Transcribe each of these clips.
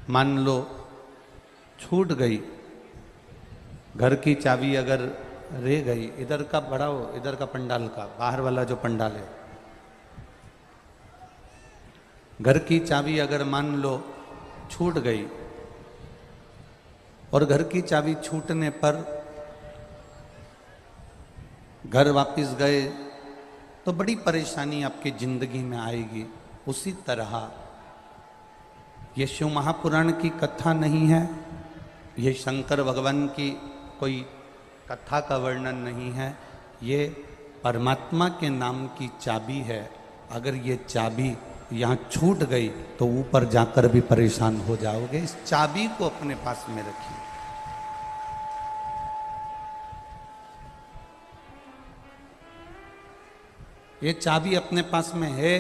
मान लो छूट गई, घर की चाबी अगर रह गई, इधर का बढ़ाओ, इधर का पंडाल का, बाहर वाला जो पंडाल है, घर की चाबी अगर मान लो छूट गई और घर की चाबी छूटने पर घर वापस गए तो बड़ी परेशानी आपकी जिंदगी में आएगी। उसी तरह ये शिव महापुराण की कथा नहीं है, ये शंकर भगवान की कोई कथा का वर्णन नहीं है, ये परमात्मा के नाम की चाबी है। अगर ये चाबी यहाँ छूट गई तो ऊपर जाकर भी परेशान हो जाओगे। इस चाबी को अपने पास में रखिए। ये चाबी अपने पास में है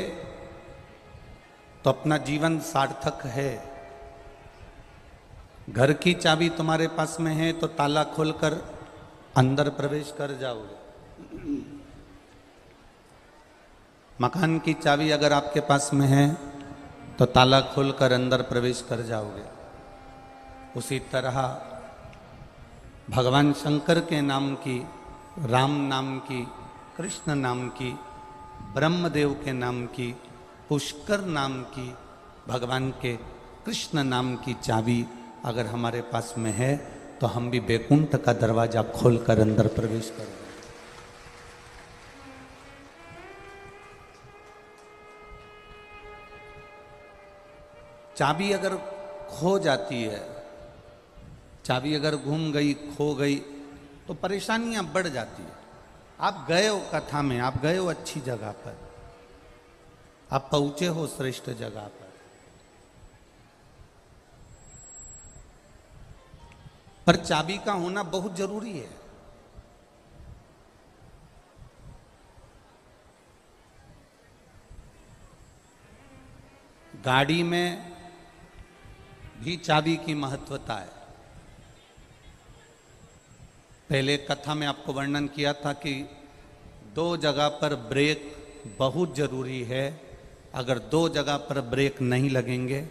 तो अपना जीवन सार्थक है। घर की चाबी तुम्हारे पास में है तो ताला खोलकर अंदर प्रवेश कर जाओगे। मकान की चाबी अगर आपके पास में है तो ताला खोलकर अंदर प्रवेश कर जाओगे। उसी तरह भगवान शंकर के नाम की, राम नाम की, कृष्ण नाम की, ब्रह्मदेव के नाम की, पुष्कर नाम की, भगवान के कृष्ण नाम की चाबी अगर हमारे पास में है तो हम भी बैकुंठ का दरवाजा खोलकर अंदर प्रवेश करें। चाबी अगर खो जाती है, चाबी अगर गुम गई, खो गई तो परेशानियां बढ़ जाती है। आप गए हो कथा में, आप गए हो अच्छी जगह पर, आप पहुंचे हो श्रेष्ठ जगह पर चाबी का होना बहुत जरूरी है। गाड़ी में भी चाबी की महत्वता है। पहले कथा में आपको वर्णन किया था कि 2 जगह पर ब्रेक बहुत जरूरी है। अगर 2 जगह पर ब्रेक नहीं लगेंगे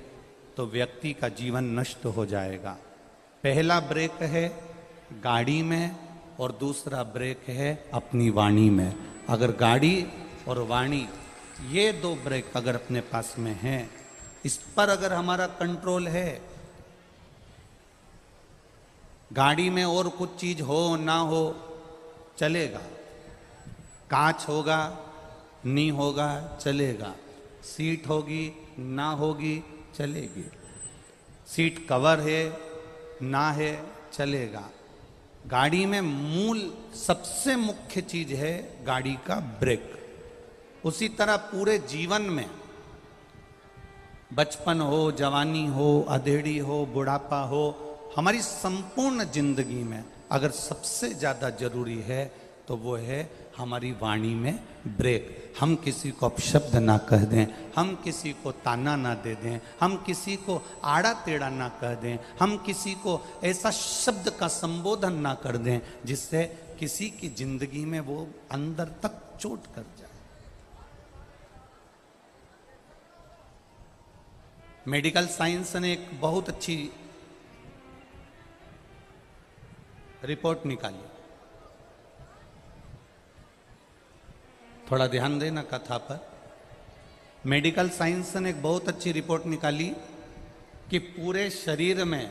तो व्यक्ति का जीवन नष्ट हो जाएगा। पहला ब्रेक है गाड़ी में और दूसरा ब्रेक है अपनी वाणी में। अगर गाड़ी और वाणी ये 2 ब्रेक अगर अपने पास में हैं, इस पर अगर हमारा कंट्रोल है, गाड़ी में और कुछ चीज हो ना हो चलेगा, कांच होगा नहीं होगा चलेगा, सीट होगी ना होगी चलेगी, सीट कवर है ना है चलेगा। गाड़ी में मूल सबसे मुख्य चीज है गाड़ी का ब्रेक। उसी तरह पूरे जीवन में, बचपन हो, जवानी हो, अधेड़ी हो, बुढ़ापा हो, हमारी संपूर्ण जिंदगी में अगर सबसे ज्यादा जरूरी है तो वो है हमारी वाणी में ब्रेक। हम किसी को अपशब्द ना कह दें, हम किसी को ताना ना दे दें, हम किसी को आड़ा टेढ़ा ना कह दें, हम किसी को ऐसा शब्द का संबोधन ना कर दें जिससे किसी की जिंदगी में वो अंदर तक चोट कर जाए। मेडिकल साइंस ने एक बहुत अच्छी रिपोर्ट निकाली, थोड़ा ध्यान देना कथा पर। मेडिकल साइंस ने एक बहुत अच्छी रिपोर्ट निकाली कि पूरे शरीर में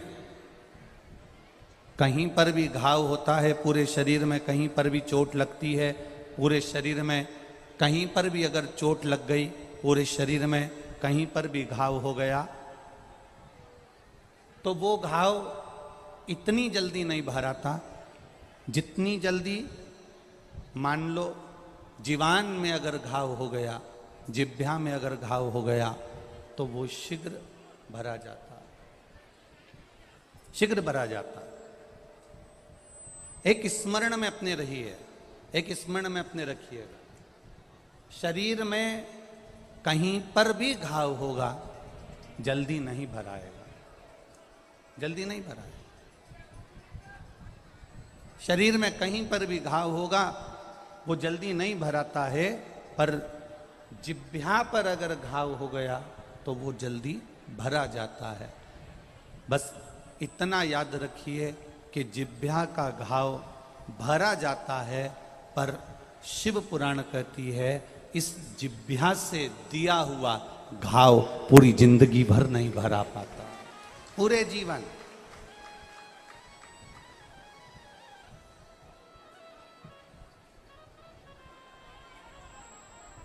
कहीं पर भी घाव होता है, पूरे शरीर में कहीं पर भी चोट लगती है, पूरे शरीर में कहीं पर भी अगर चोट लग गई, पूरे शरीर में कहीं पर भी घाव हो गया तो वो घाव इतनी जल्दी नहीं भराता जितनी जल्दी मान लो जीवान में अगर घाव हो गया, जिह्वा में अगर घाव हो गया तो वो शीघ्र भरा जाता, शीघ्र भरा जाता। एक स्मरण में अपने रहिए, एक स्मरण में अपने रखिएगा, शरीर में कहीं पर भी घाव होगा जल्दी नहीं भराएगा, जल्दी नहीं भराएगा। शरीर में कहीं पर भी घाव होगा वो जल्दी नहीं भराता है, पर जिह्वा पर अगर घाव हो गया तो वो जल्दी भरा जाता है। बस इतना याद रखिए कि जिह्वा का घाव भरा जाता है, पर शिव पुराण कहती है इस जिह्वा से दिया हुआ घाव पूरी जिंदगी भर नहीं भरा पाता, पूरे जीवन।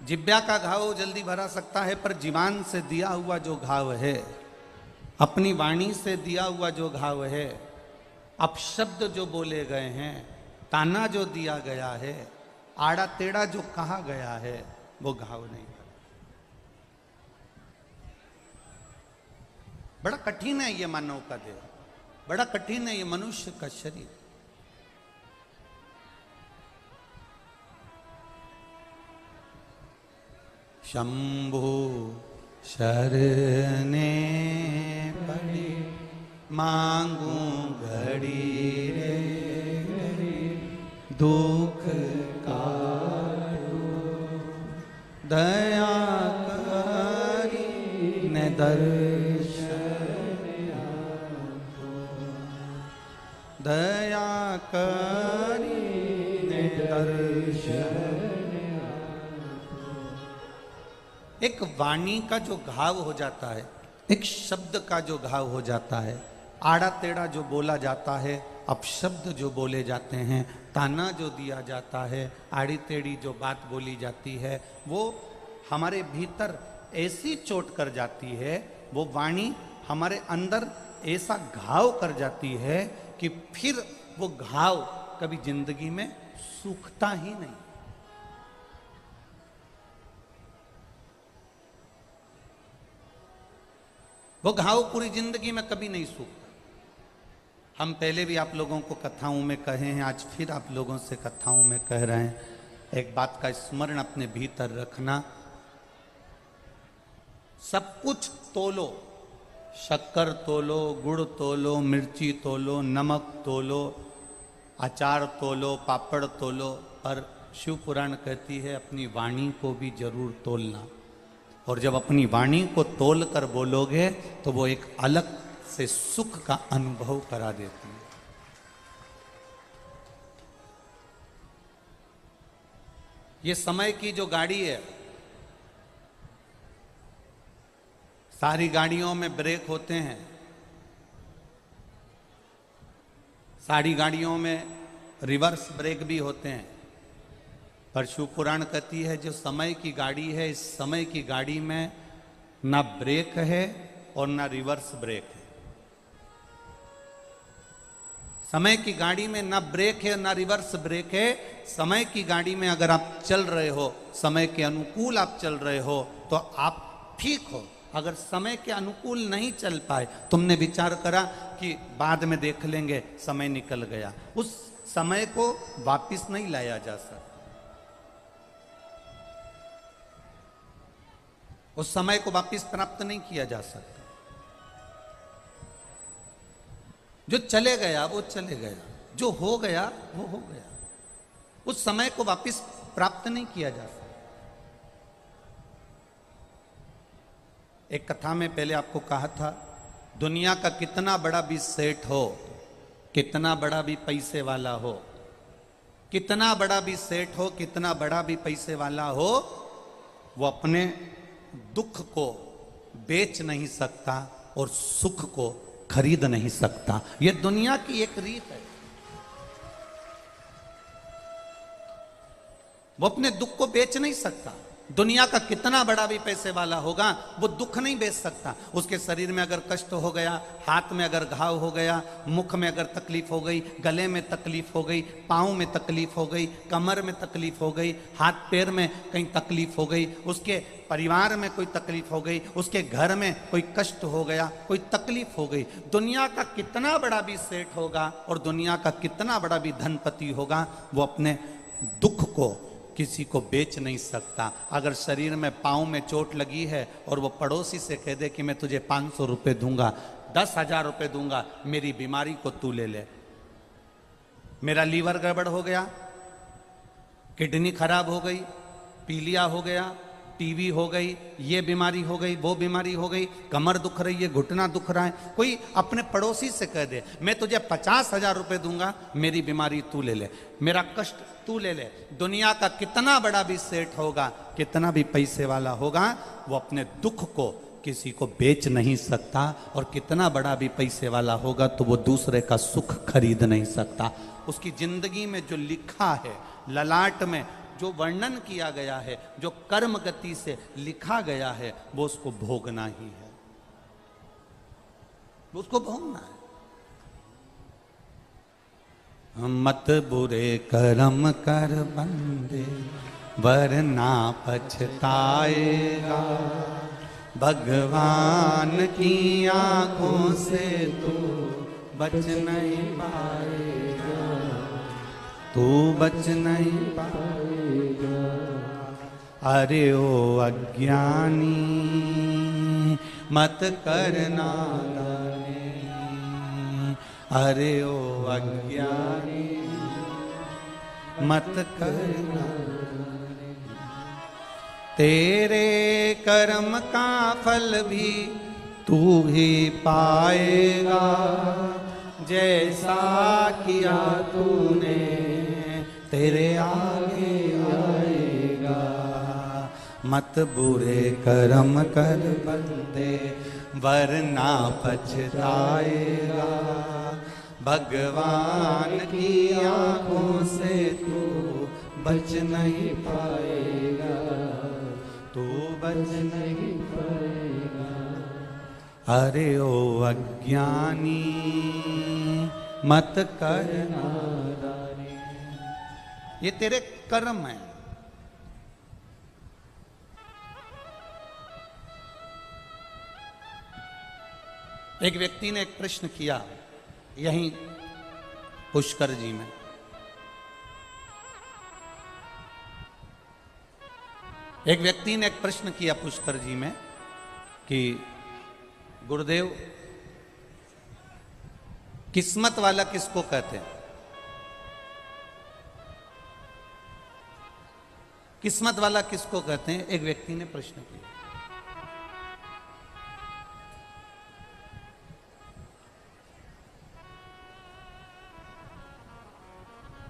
जिह्वा का घाव जल्दी भरा सकता है, पर जीवन से दिया हुआ जो घाव है, अपनी वाणी से दिया हुआ जो घाव है, अपशब्द जो बोले गए हैं, ताना जो दिया गया है, आड़ा टेढ़ा जो कहा गया है, वो घाव नहीं। बड़ा कठिन है ये मानव का देह, बड़ा कठिन है ये मनुष्य का शरीर। शंभु शरणे पड़ी मांगू घड़ी रे, दुख काटो दया करी ने दर्शन आपो, दया करी ने दर्शन। एक वाणी का जो घाव हो जाता है, एक शब्द का जो घाव हो जाता है, आड़ा टेढ़ा जो बोला जाता है, अपशब्द जो बोले जाते हैं, ताना जो दिया जाता है, आड़ी टेढ़ी जो बात बोली जाती है, वो हमारे भीतर ऐसी चोट कर जाती है, वो वाणी हमारे अंदर ऐसा घाव कर जाती है कि फिर वो घाव कभी जिंदगी में सूखता ही नहीं। वो घाव पूरी जिंदगी में कभी नहीं सूखता। हम पहले भी आप लोगों को कथाओं में कहे हैं, आज फिर आप लोगों से कथाओं में कह रहे हैं। एक बात का स्मरण अपने भीतर रखना, सब कुछ तोलो, शक्कर तोलो, गुड़ तोलो, मिर्ची तोलो, नमक तोलो, अचार तोलो, पापड़ तोलो, पर शिव पुराण कहती है अपनी वाणी को भी जरूर तोलना। और जब अपनी वाणी को तोल कर बोलोगे तो वो एक अलग से सुख का अनुभव करा देती है। ये समय की जो गाड़ी है, सारी गाड़ियों में ब्रेक होते हैं, सारी गाड़ियों में रिवर्स ब्रेक भी होते हैं, पर शिव पुराण कहती है जो समय की गाड़ी है, इस समय की गाड़ी में ना ब्रेक है और ना रिवर्स ब्रेक है। समय की गाड़ी में ना ब्रेक है ना रिवर्स ब्रेक है। समय की गाड़ी में अगर आप चल रहे हो, समय के अनुकूल आप चल रहे हो तो आप ठीक हो। अगर समय के अनुकूल नहीं चल पाए, तुमने विचार करा कि बाद में देख लेंगे, समय निकल गया, उस समय को वापस नहीं लाया जा सकता। उस समय को वापस प्राप्त नहीं किया जा सकता। जो चले गया वो चले गया, जो हो गया वो हो गया, उस समय को वापस प्राप्त नहीं किया जा सकता। एक कथा में पहले आपको कहा था, दुनिया का कितना बड़ा भी सेठ हो, कितना बड़ा भी पैसे वाला हो, कितना बड़ा भी सेठ हो, कितना बड़ा भी पैसे वाला हो, वो अपने दुख को बेच नहीं सकता और सुख को खरीद नहीं सकता। ये दुनिया की एक रीत है। वो अपने दुख को बेच नहीं सकता। दुनिया का कितना बड़ा भी पैसे वाला होगा, वो दुख नहीं बेच सकता। उसके शरीर में अगर कष्ट हो गया, हाथ में अगर घाव हो गया, मुख में अगर तकलीफ हो गई, गले में तकलीफ हो गई, पाँव में तकलीफ हो गई, कमर में तकलीफ हो गई, हाथ पैर में कहीं तकलीफ हो गई, उसके परिवार में कोई तकलीफ हो गई, उसके घर में कोई कष्ट हो गया, कोई तकलीफ हो गई, दुनिया का कितना बड़ा भी सेठ होगा और दुनिया का कितना बड़ा भी धनपति होगा, वो अपने दुख को किसी को बेच नहीं सकता। अगर शरीर में पाँव में चोट लगी है और वो पड़ोसी से कह दे कि मैं तुझे 500 रुपये दूंगा, 10,000 रुपये दूंगा, मेरी बीमारी को तू ले ले। मेरा लीवर गड़बड़ हो गया, किडनी खराब हो गई, पीलिया हो गया, टीवी हो गई, ये बीमारी हो गई, वो बीमारी हो गई, कमर दुख रही है, घुटना दुख रहा है, कोई अपने पड़ोसी से कह दे मैं तुझे 50,000 रुपए दूंगा, मेरी बीमारी तू ले ले, मेरा कष्ट तू ले ले। दुनिया का कितना बड़ा भी सेठ होगा, कितना भी पैसे वाला होगा, वो अपने दुख को किसी को बेच नहीं सकता, और कितना बड़ा भी पैसे वाला होगा तो वो दूसरे का सुख खरीद नहीं सकता। उसकी जिंदगी में जो लिखा है, ललाट में जो वर्णन किया गया है, जो कर्म गति से लिखा गया है, वो उसको भोगना ही है, वो उसको भोगना है। मत बुरे कर्म कर बंदे वरना पछताएगा, भगवान की आंखों से तू बच नहीं पाएगा, तू बच नहीं पाएगा। अरे ओ अज्ञानी मत करना नादानी, अरे ओ अज्ञानी मत करना, तेरे कर्म का फल भी तू ही पाएगा, जैसा किया तूने तेरे आगे आएगा। मत बुरे कर्म कर बंदे वरना पछताएगा, भगवान की आंखों से तू बच नहीं पाएगा, तू बच नहीं पाएगा। अरे ओ अज्ञानी मत करना नादानी, ये तेरे कर्म है। एक व्यक्ति ने एक प्रश्न किया यहीं पुष्कर जी में, एक व्यक्ति ने एक प्रश्न किया पुष्कर जी में कि गुरुदेव, किस्मत वाला किसको कहते हैं? किस्मत वाला किसको कहते हैं? एक व्यक्ति ने प्रश्न किया।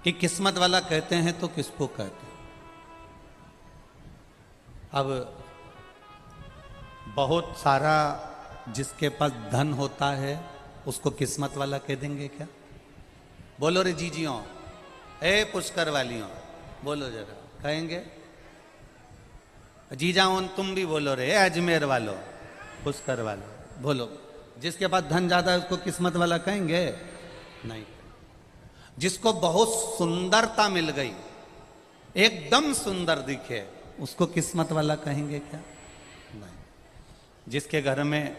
कि किस्मत वाला कहते हैं तो किसको कहते हैं? अब बहुत सारा जिसके पास धन होता है उसको किस्मत वाला कह देंगे क्या? बोलो रे जीजियों, ए पुष्कर वालियों, बोलो जरा, कहेंगे? जीजाओं तुम भी बोलो रे, अजमेर वालों, पुष्कर वालों, बोलो। जिसके पास धन ज्यादा है उसको किस्मत वाला कहेंगे? नहीं। जिसको बहुत सुंदरता मिल गई, एकदम सुंदर दिखे, उसको किस्मत वाला कहेंगे क्या? नहीं। जिसके घर में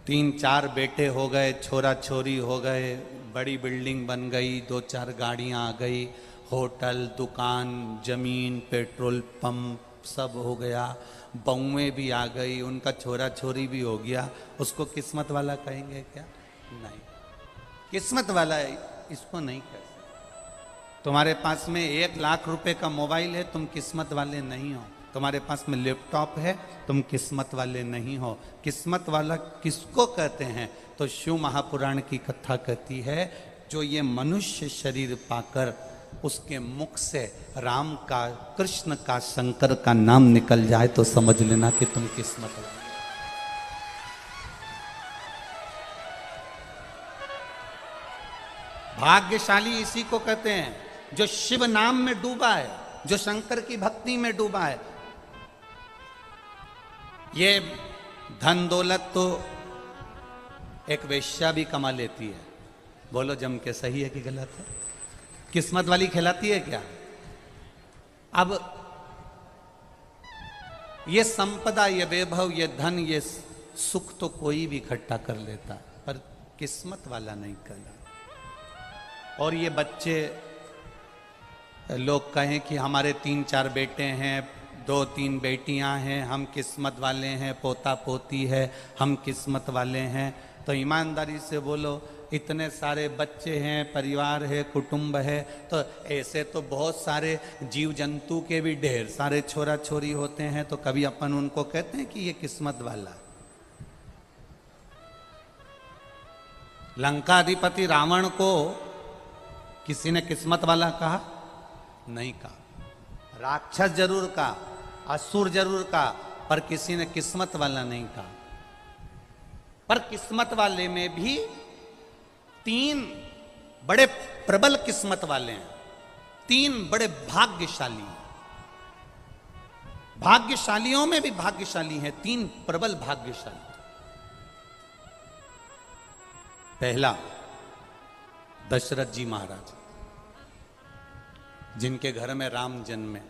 3-4 बेटे हो गए, छोरा छोरी हो गए, बड़ी बिल्डिंग बन गई, 2-4 गाड़ियां आ गई, होटल, दुकान, जमीन, पेट्रोल पंप सब हो गया, बहुएं भी आ गई, उनका छोरा छोरी भी हो गया, उसको किस्मत वाला कहेंगे क्या? नहीं। किस्मत वाला इसको नहीं कह सकते। तुम्हारे पास में 1 लाख रुपए का मोबाइल है, तुम किस्मत वाले नहीं हो। तुम्हारे पास में लैपटॉप है, तुम किस्मत वाले नहीं हो। किस्मत वाला किसको कहते हैं? तो शिव महापुराण की कथा कहती है, जो ये मनुष्य शरीर पाकर उसके मुख से राम का, कृष्ण का, शंकर का नाम निकल जाए तो समझ लेना कि तुम किस्मत वाले। भाग्यशाली इसी को कहते हैं जो शिव नाम में डूबा है, जो शंकर की भक्ति में डूबा है। ये धन दौलत तो एक वेश्या भी कमा लेती है। बोलो जम के, सही है कि गलत है? किस्मत वाली खिलाती है क्या? अब ये संपदा, ये वैभव, ये धन, ये सुख तो कोई भी इकट्ठा कर लेता, पर किस्मत वाला नहीं कहला। और ये बच्चे लोग कहें कि हमारे 3-4 बेटे हैं, 2-3 बेटियां हैं, हम किस्मत वाले हैं, पोता पोती है, हम किस्मत वाले हैं। तो ईमानदारी से बोलो, इतने सारे बच्चे हैं, परिवार है, कुटुंब है, तो ऐसे तो बहुत सारे जीव जंतु के भी ढेर सारे छोरा छोरी होते हैं, तो कभी अपन उनको कहते हैं कि ये किस्मत वाला। लंकाधिपति रावण को किसी ने किस्मत वाला कहा? नहीं कहा। राक्षस जरूर कहा, असुर जरूर कहा, पर किसी ने किस्मत वाला नहीं कहा। पर किस्मत वाले में भी 3 बड़े प्रबल किस्मत वाले हैं, 3 बड़े भाग्यशाली हैं। भाग्यशालियों में भी भाग्यशाली हैं 3 प्रबल भाग्यशाली। पहला, दशरथ जी महाराज, जिनके घर में राम जन्मे।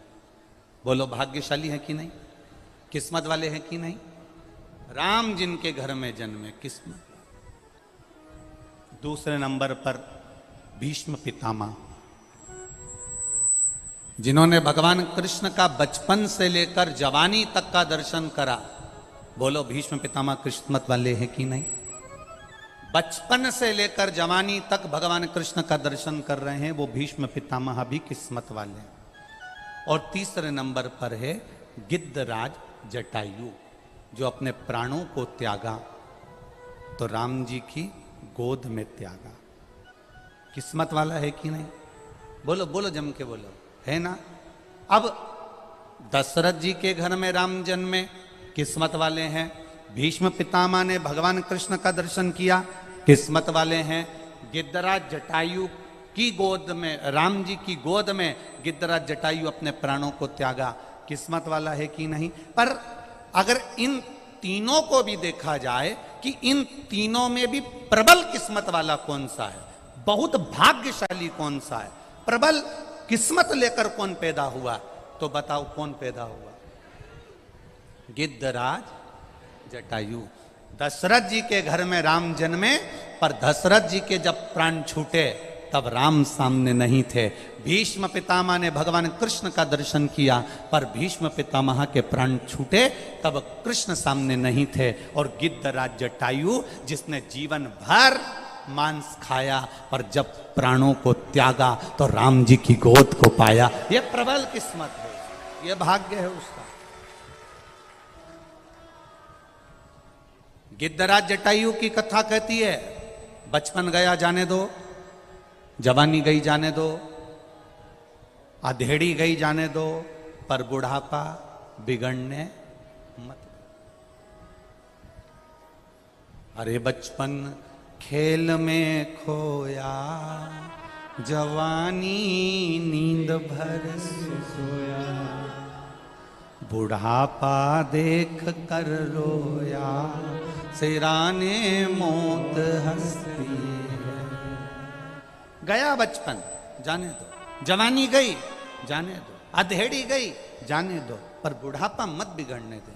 बोलो भाग्यशाली है कि नहीं? किस्मत वाले हैं कि नहीं? राम जिनके घर में जन्मे, किस्मत। दूसरे नंबर पर भीष्म पितामह, जिन्होंने भगवान कृष्ण का बचपन से लेकर जवानी तक का दर्शन करा। बोलो भीष्म पितामह किस्मत वाले हैं कि नहीं? बचपन से लेकर जवानी तक भगवान कृष्ण का दर्शन कर रहे हैं, वो भीष्म पितामह भी किस्मत वाले हैं। और तीसरे नंबर पर है गिद्धराज जटायु, जो अपने प्राणों को त्यागा तो राम जी की गोद में त्यागा। किस्मत वाला है कि नहीं? बोलो बोलो, जम के बोलो, है ना? अब दशरथ जी के घर में राम जन्मे, किस्मत वाले हैं। भीष्म पितामह ने भगवान कृष्ण का दर्शन किया, किस्मत वाले हैं। गिद्धराज जटायु की गोद में, राम जी की गोद में गिद्धराज जटायु अपने प्राणों को त्यागा, किस्मत वाला है कि नहीं? पर अगर इन तीनों को भी देखा जाए कि इन तीनों में भी प्रबल किस्मत वाला कौन सा है, बहुत भाग्यशाली कौन सा है, प्रबल किस्मत लेकर कौन पैदा हुआ, तो बताओ कौन पैदा हुआ? गिद्धराज जटायु। दशरथ जी के घर में राम जन्मे, पर दशरथ जी के जब प्राण छूटे तब राम सामने नहीं थे। भीष्म पितामह ने भगवान कृष्ण का दर्शन किया, पर भीष्म पितामह के प्राण छूटे तब कृष्ण सामने नहीं थे। और गिद्धराज जटायु, जिसने जीवन भर मांस खाया, पर जब प्राणों को त्यागा तो राम जी की गोद को पाया। यह प्रबल किस्मत है, यह भाग्य है उसका। गिद्धराज जटायु की कथा कहती है, बचपन गया जाने दो, जवानी गई जाने दो, अधेड़ी गई जाने दो, पर बुढ़ापा बिगड़ने मत। अरे बचपन खेल में खोया, जवानी नींद भर सोया, बुढ़ापा देख कर रोया, सिराने मौत हंसती है। गया बचपन, जाने दो, जवानी गई, जाने दो, अधेड़ी गई, जाने दो, पर बुढ़ापा मत बिगड़ने दे।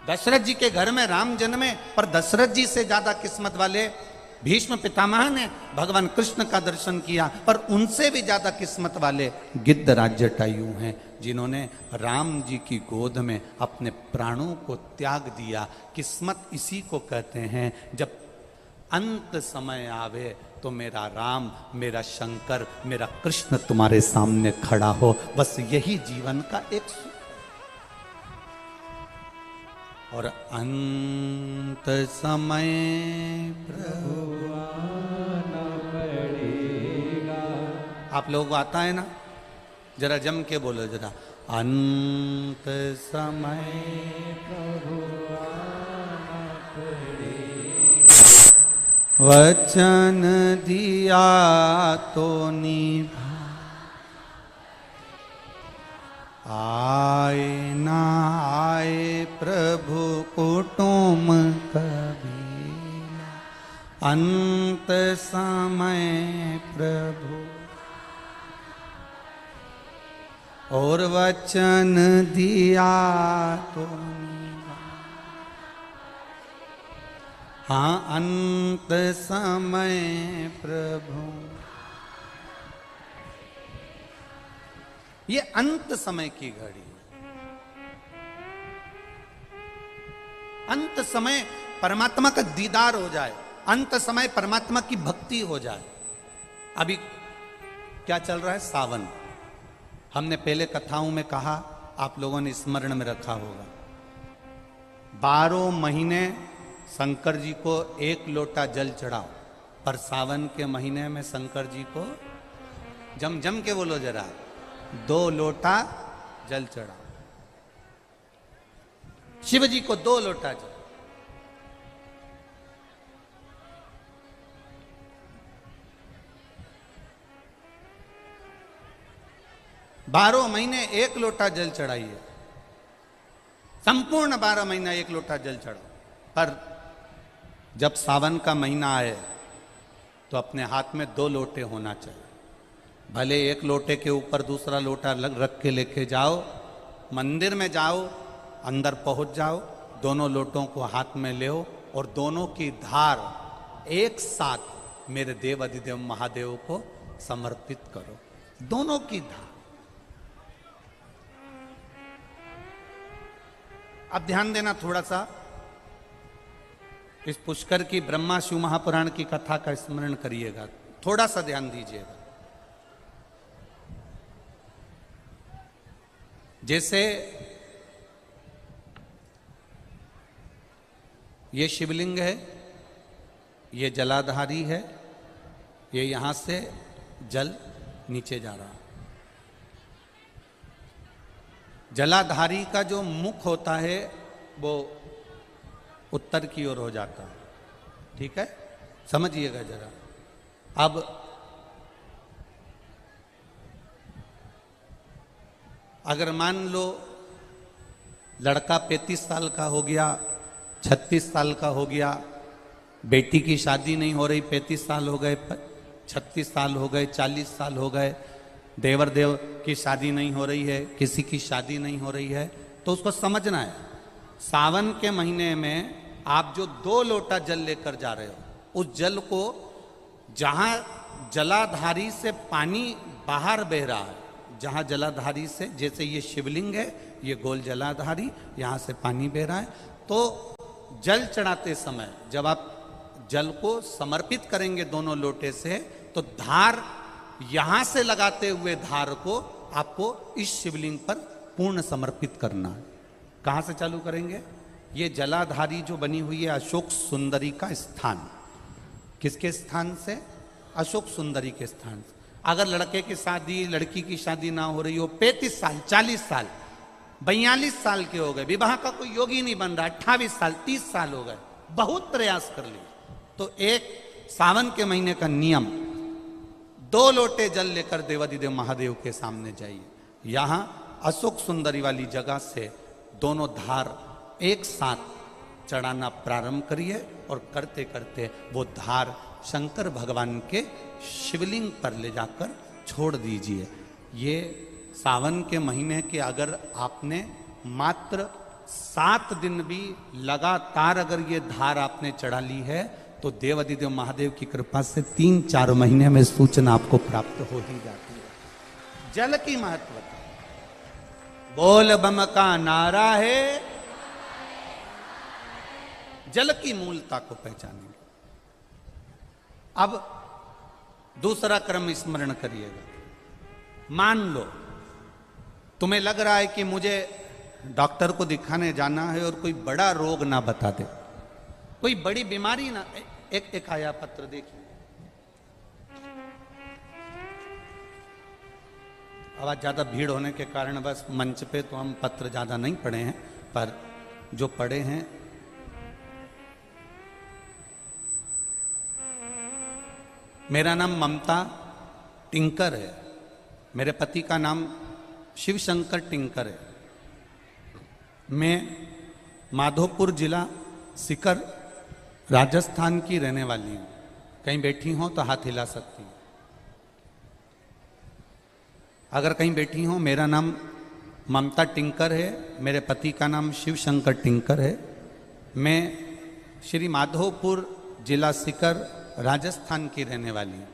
दशरथ जी के घर में राम जन्मे, पर दशरथ जी से ज्यादा किस्मत वाले भीष्म पितामह ने भगवान कृष्ण का दर्शन किया, पर उनसे भी ज्यादा किस्मत वाले गिद्धराज जटायु हैं, जिन्होंने राम जी की गोद में अपने प्राणों को त्याग दिया। किस्मत इसी को कहते हैं, जब अंत समय आवे तो मेरा राम, मेरा शंकर, मेरा कृष्ण तुम्हारे सामने खड़ा हो। बस यही जीवन का एक सुख। और अंत समय प्रभु आना पड़ेगा। आप लोगों को आता है ना? जरा जम के बोलो जरा, अंत समय प्रभु आना पड़ेगा, वचन दिया तो निभा, आए ना आए प्रभु कुटुम कभी, अंत समय प्रभु और वचन दिया तो निभा। हाँ, अंत समय प्रभु, ये अंत समय की घड़ी। अंत समय परमात्मा का दीदार हो जाए, अंत समय परमात्मा की भक्ति हो जाए। अभी क्या चल रहा है? सावन। हमने पहले कथाओं में कहा, आप लोगों ने स्मरण में रखा होगा, 12 महीने शंकर जी को 1 लोटा जल चढ़ाओ, पर सावन के महीने में शंकर जी को जम जम के बोलो जरा, 2 लोटा जल चढ़ाओ। शिव जी को 2 लोटा जल। बारह महीने 1 लोटा जल चढ़ाइए, संपूर्ण 12 महीना 1 लोटा जल चढ़ाओ। पर जब सावन का महीना आए तो अपने हाथ में 2 लोटे होना चाहिए। भले 1 लोटे के ऊपर दूसरा लोटा रख के लेके जाओ, मंदिर में जाओ, अंदर पहुंच जाओ, दोनों लोटों को हाथ में ले और दोनों की धार एक साथ मेरे देव अधिदेव महादेव को समर्पित करो। दोनों की धार। अब ध्यान देना थोड़ा सा, इस पुष्कर की ब्रह्मा शिव महापुराण की कथा का स्मरण करिएगा, थोड़ा सा ध्यान दीजिएगा। जैसे ये शिवलिंग है, ये जलाधारी है, ये यहां से जल नीचे जा रहा है। जलाधारी का जो मुख होता है वो उत्तर की ओर हो जाता है, ठीक है, समझिएगा जरा। अब अगर मान लो लड़का 35 साल का हो गया, 36 साल का हो गया, बेटी की शादी नहीं हो रही, 35 साल हो गए, 36 साल हो गए, 40 साल हो गए, देवर देव की शादी नहीं हो रही है, किसी की शादी नहीं हो रही है, तो उसको समझना है सावन के महीने में आप जो 2 लोटा जल लेकर जा रहे हो, उस जल को जहां जलाधारी से पानी बाहर बह रहा है, जहां जलाधारी से, जैसे ये शिवलिंग है, ये गोल जलाधारी, यहां से पानी बह रहा है, तो जल चढ़ाते समय जब आप जल को समर्पित करेंगे दोनों लोटे से, तो धार यहां से लगाते हुए धार को आपको इस शिवलिंग पर पूर्ण समर्पित करना है। कहां से चालू करेंगे? ये जलाधारी जो बनी हुई है अशोक सुंदरी का स्थान, किसके स्थान से? अशोक सुंदरी के स्थान से। अगर लड़के की शादी, लड़की की शादी ना हो रही हो, 35 साल, 40 साल, 42 साल के हो गए, विवाह का कोई योग ही नहीं बन रहा, 28 साल, 30 साल हो गए, बहुत प्रयास कर लिए, तो एक सावन के महीने का नियम, 2 लोटे जल लेकर देवाधिदेव महादेव के सामने जाइए। यहां अशोक सुंदरी वाली जगह से दोनों धार एक साथ चढ़ाना प्रारंभ करिए और करते करते वो धार शंकर भगवान के शिवलिंग पर ले जाकर छोड़ दीजिए। ये सावन के महीने के अगर आपने मात्र 7 दिन भी लगातार अगर ये धार आपने चढ़ा ली है, तो देवाधिदेव महादेव की कृपा से 3-4 महीने में सूचना आपको प्राप्त हो ही जाती है। जल की महत्वता, बोल बम का नारा है, जल की मूलता को पहचानेंगे। अब दूसरा क्रम स्मरण करिएगा। मान लो तुम्हें लग रहा है कि मुझे डॉक्टर को दिखाने जाना है और कोई बड़ा रोग ना बता दे, कोई बड़ी बीमारी ना, एक आया पत्र देखिए। आवाज ज्यादा भीड़ होने के कारण बस मंच पे तो हम पत्र ज्यादा नहीं पढ़े हैं, पर जो पढ़े हैं मेरा नाम ममता टिंकर है, मेरे पति का नाम शिव शंकर टिंकर है। मैं माधोपुर जिला सीकर राजस्थान की रहने वाली हूँ। कहीं बैठी हो तो हाथ हिला सकती हूँ। अगर कहीं बैठी हो, मेरा नाम ममता टिंकर है, मेरे पति का नाम शिव शंकर टिंकर है। मैं श्री माधोपुर जिला सीकर राजस्थान की रहने वाली हूँ।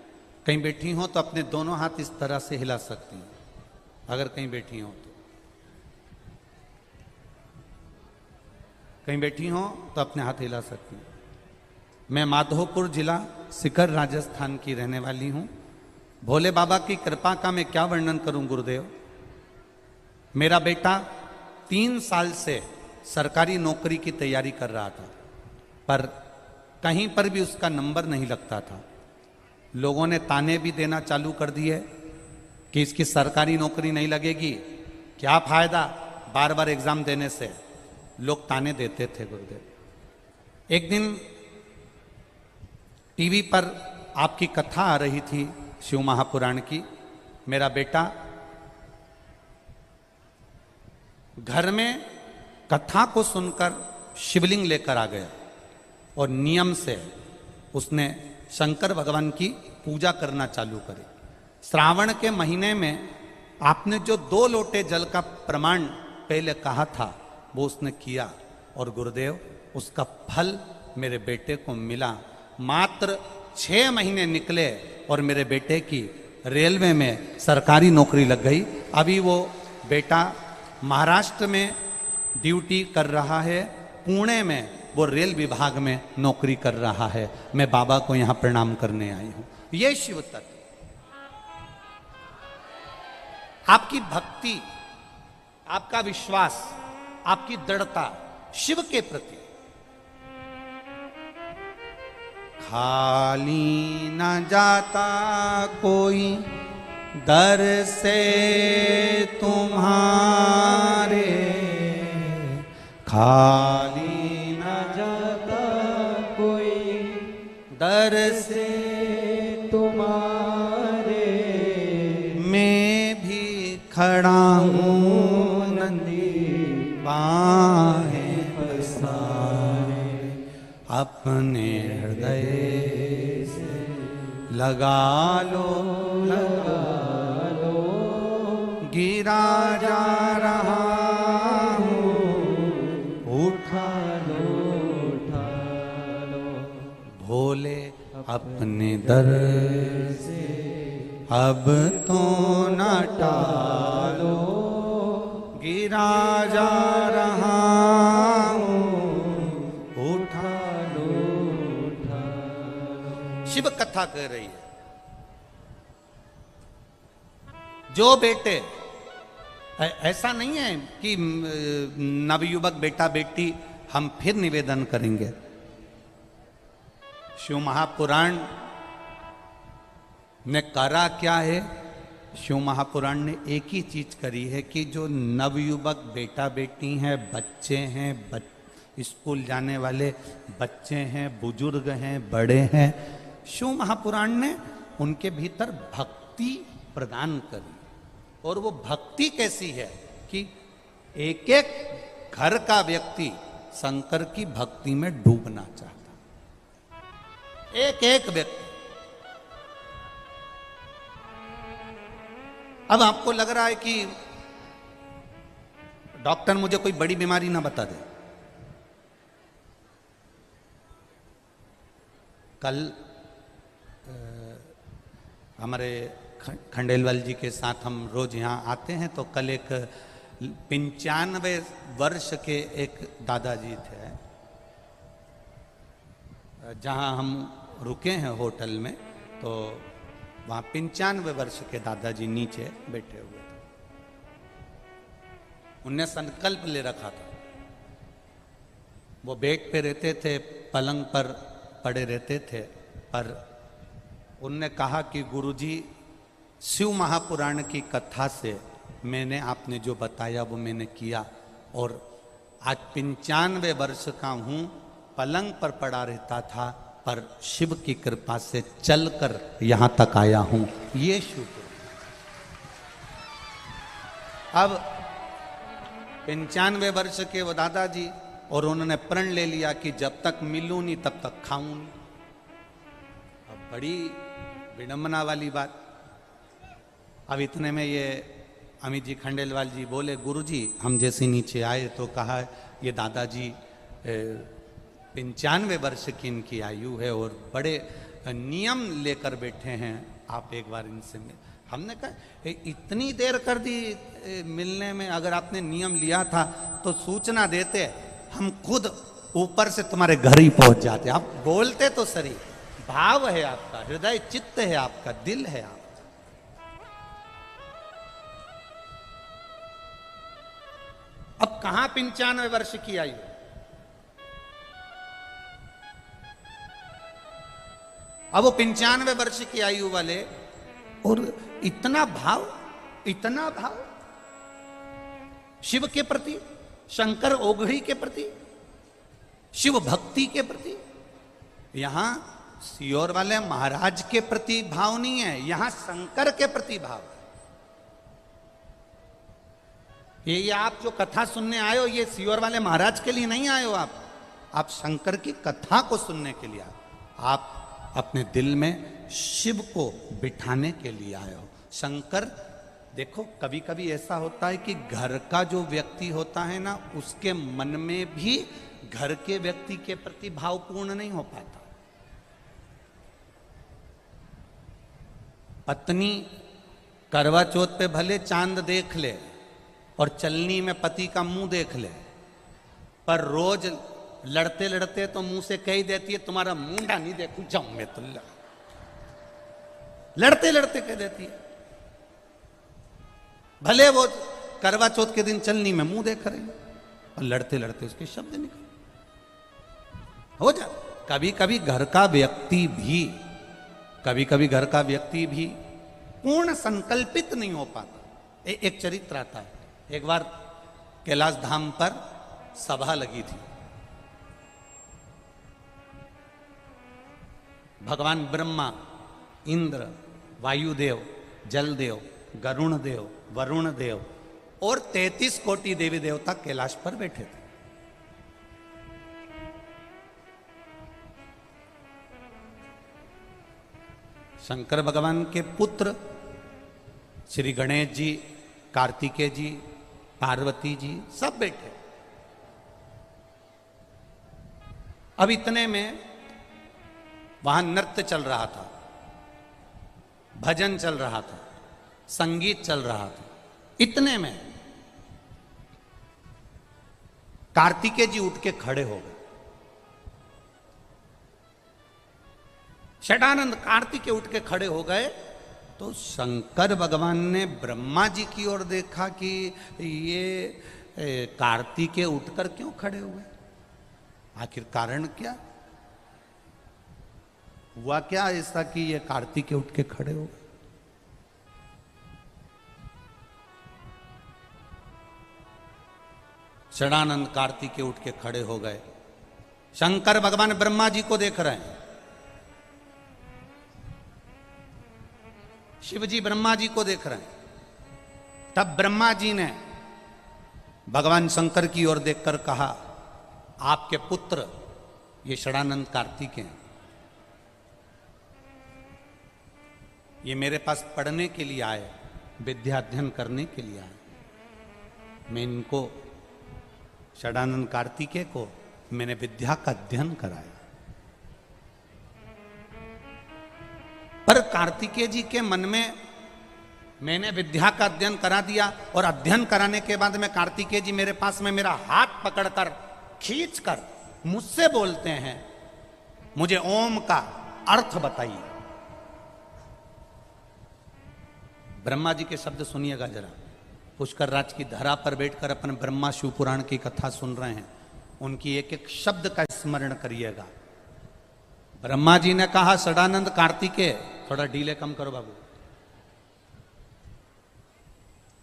कहीं बैठी हो तो अपने दोनों हाथ इस तरह से हिला सकती हूँ, अगर कहीं बैठी हो तो। कहीं बैठी हो तो अपने हाथ हिला सकती हैं। मैं माधोपुर जिला सीकर राजस्थान की रहने वाली हूं। भोले बाबा की कृपा का मैं क्या वर्णन करूं गुरुदेव। मेरा बेटा 3 साल से सरकारी नौकरी की तैयारी कर रहा था, पर कहीं पर भी उसका नंबर नहीं लगता था। लोगों ने ताने भी देना चालू कर दिए कि इसकी सरकारी नौकरी नहीं लगेगी, क्या फायदा बार बार एग्जाम देने से। लोग ताने देते थे गुरुदेव। एक दिन टीवी पर आपकी कथा आ रही थी शिव महापुराण की। मेरा बेटा घर में कथा को सुनकर शिवलिंग लेकर आ गया और नियम से उसने शंकर भगवान की पूजा करना चालू करी। श्रावण के महीने में आपने जो 2 लोटे जल का प्रमाण पहले कहा था वो उसने किया, और गुरुदेव उसका फल मेरे बेटे को मिला। मात्र 6 महीने निकले और मेरे बेटे की रेलवे में सरकारी नौकरी लग गई। अभी वो बेटा महाराष्ट्र में ड्यूटी कर रहा है, पुणे में वो रेल विभाग में नौकरी कर रहा है। मैं बाबा को यहां प्रणाम करने आई हूं। ये शिव तत्व, आपकी भक्ति, आपका विश्वास, आपकी दृढ़ता शिव के प्रति। खाली न जाता कोई दर से तुम्हारे, खाली न जाता कोई दर से तुम्हारे। मैं भी खड़ा हूँ नंदी बाहें पसारे, अपने हृदय से लगा लो, लगा लो। गिरा जा रहा हूँ, उठा लो, उठा लो। भोले अपने दर से अब तो न टालो, गिरा जा रहा हूँ, उठा लो, उठा लो। शिव कथा कह रही है। जो बेटे, ऐसा नहीं है कि नवयुवक बेटा बेटी हम फिर निवेदन करेंगे। शिव महापुराण ने करा क्या है? शिव महापुराण ने एक ही चीज करी है कि जो नवयुवक बेटा बेटी हैं, बच्चे हैं, स्कूल जाने वाले बच्चे हैं, बुजुर्ग हैं, बड़े हैं, शिव महापुराण ने उनके भीतर भक्ति प्रदान करी। और वो भक्ति कैसी है कि एक एक घर का व्यक्ति शंकर की भक्ति में डूबना चाहता, एक एक व्यक्ति। अब आपको लग रहा है कि डॉक्टर मुझे कोई बड़ी बीमारी ना बता दे। कल हमारे खंडेलवाल जी के साथ हम रोज यहाँ आते हैं, तो कल एक 95 वर्ष के एक दादाजी थे, जहाँ हम रुके हैं होटल में, तो वहाँ 95 वर्ष के दादाजी नीचे बैठे हुए थे। उनने संकल्प ले रखा था। वो बेड पे रहते थे, पलंग पर पड़े रहते थे, पर उनने कहा कि गुरुजी, शिव महापुराण की कथा से मैंने आपने जो बताया वो मैंने किया, और आज 95 वर्ष का हूँ, पलंग पर पड़ा रहता था, पर शिव की कृपा से चलकर यहाँ तक आया हूँ। ये शुक्र। अब 95 वर्ष के वो दादाजी, और उन्होंने प्रण ले लिया कि जब तक मिलूं नहीं तब तक खाऊं नहीं। अब बड़ी विडंबना वाली बात। अब इतने में ये अमित जी खंडेलवाल जी बोले, गुरुजी हम जैसे नीचे आए तो कहा ये दादाजी 95 वर्ष की इनकी आयु है और बड़े नियम लेकर बैठे हैं, आप एक बार इनसे मिल। हमने कहा इतनी देर कर दी मिलने में, अगर आपने नियम लिया था तो सूचना देते हम खुद ऊपर से तुम्हारे घर ही पहुंच जाते। आप बोलते तो सही, भाव है आपका, हृदय चित्त है आपका, दिल है आपका। अब कहां 95 वर्ष की आयु, अब वो 95 वर्ष की आयु वाले, और इतना भाव, इतना भाव शिव के प्रति, शंकर ओघड़ी के प्रति, शिव भक्ति के प्रति। यहां सियोर वाले महाराज के प्रति भाव नहीं है, यहां शंकर के प्रति भाव है। ये आप जो कथा सुनने आए हो, ये सियोर वाले महाराज के लिए नहीं आए हो, आप शंकर की कथा को सुनने के लिए आए हो। आप अपने दिल में शिव को बिठाने के लिए आए हो। शंकर, देखो कभी कभी ऐसा होता है कि घर का जो व्यक्ति होता है ना, उसके मन में भी घर के व्यक्ति के प्रति भावपूर्ण नहीं हो पाता। पत्नी करवा चौथ पे भले चांद देख ले और चलनी में पति का मुंह देख ले, पर रोज लड़ते लड़ते तो मुंह से कह देती है तुम्हारा मुंडा नहीं देखूं जाऊं मैं तो, लड़ते लड़ते कह देती है। भले वो करवा चौथ के दिन चलनी में मुंह देख रहे हैं और लड़ते लड़ते उसके शब्द निकल हो जा। कभी कभी घर का व्यक्ति भी, कभी कभी घर का व्यक्ति भी पूर्ण संकल्पित नहीं हो पाता। एक चरित्र आता है, एक बार कैलाश धाम पर सभा लगी थी। भगवान ब्रह्मा, इंद्र, वायुदेव, जलदेव, गरुण देव, वरुण देव और 33 कोटि देवी देवता कैलाश पर बैठे थे। शंकर भगवान के पुत्र श्री गणेश जी, कार्तिकेय जी, पार्वती जी सब बैठे। अब इतने में वहां नृत्य चल रहा था, भजन चल रहा था, संगीत चल रहा था। इतने में कार्तिकेय जी उठ के खड़े हो गए। षडानंद कार्तिकेय उठ के खड़े हो गए तो शंकर भगवान ने ब्रह्मा जी की ओर देखा कि ये कार्तिकेय उठकर क्यों खड़े हुए, आखिर कारण क्या हुआ, क्या ऐसा कि ये कार्तिकेय उठ के खड़े हो गए। षडानंद कार्तिकेय उठ के खड़े हो गए। शंकर भगवान ब्रह्मा जी को देख रहे हैं, शिव जी ब्रह्मा जी को देख रहे हैं। तब ब्रह्मा जी ने भगवान शंकर की ओर देखकर कहा, आपके पुत्र ये षडानंद कार्तिकेय हैं, ये मेरे पास पढ़ने के लिए आए, विद्या अध्ययन करने के लिए आए। मैं इनको, षडानंद कार्तिकेय को मैंने विद्या का अध्ययन कराया। पर कार्तिकेय जी के मन में मैंने विद्या का अध्ययन करा दिया और अध्ययन कराने के बाद में कार्तिकेय जी मेरे पास में मेरा हाथ पकड़कर खींचकर मुझसे बोलते हैं, मुझे ओम का अर्थ बताइए। ब्रह्मा जी के शब्द सुनिएगा जरा। पुष्कर राज की धरा पर बैठकर अपन ब्रह्मा शिव पुराण की कथा सुन रहे हैं, उनकी एक एक शब्द का स्मरण करिएगा। ब्रह्मा जी ने कहा, षडानंद कार्तिकेय, थोड़ा डीले कम करो बाबू।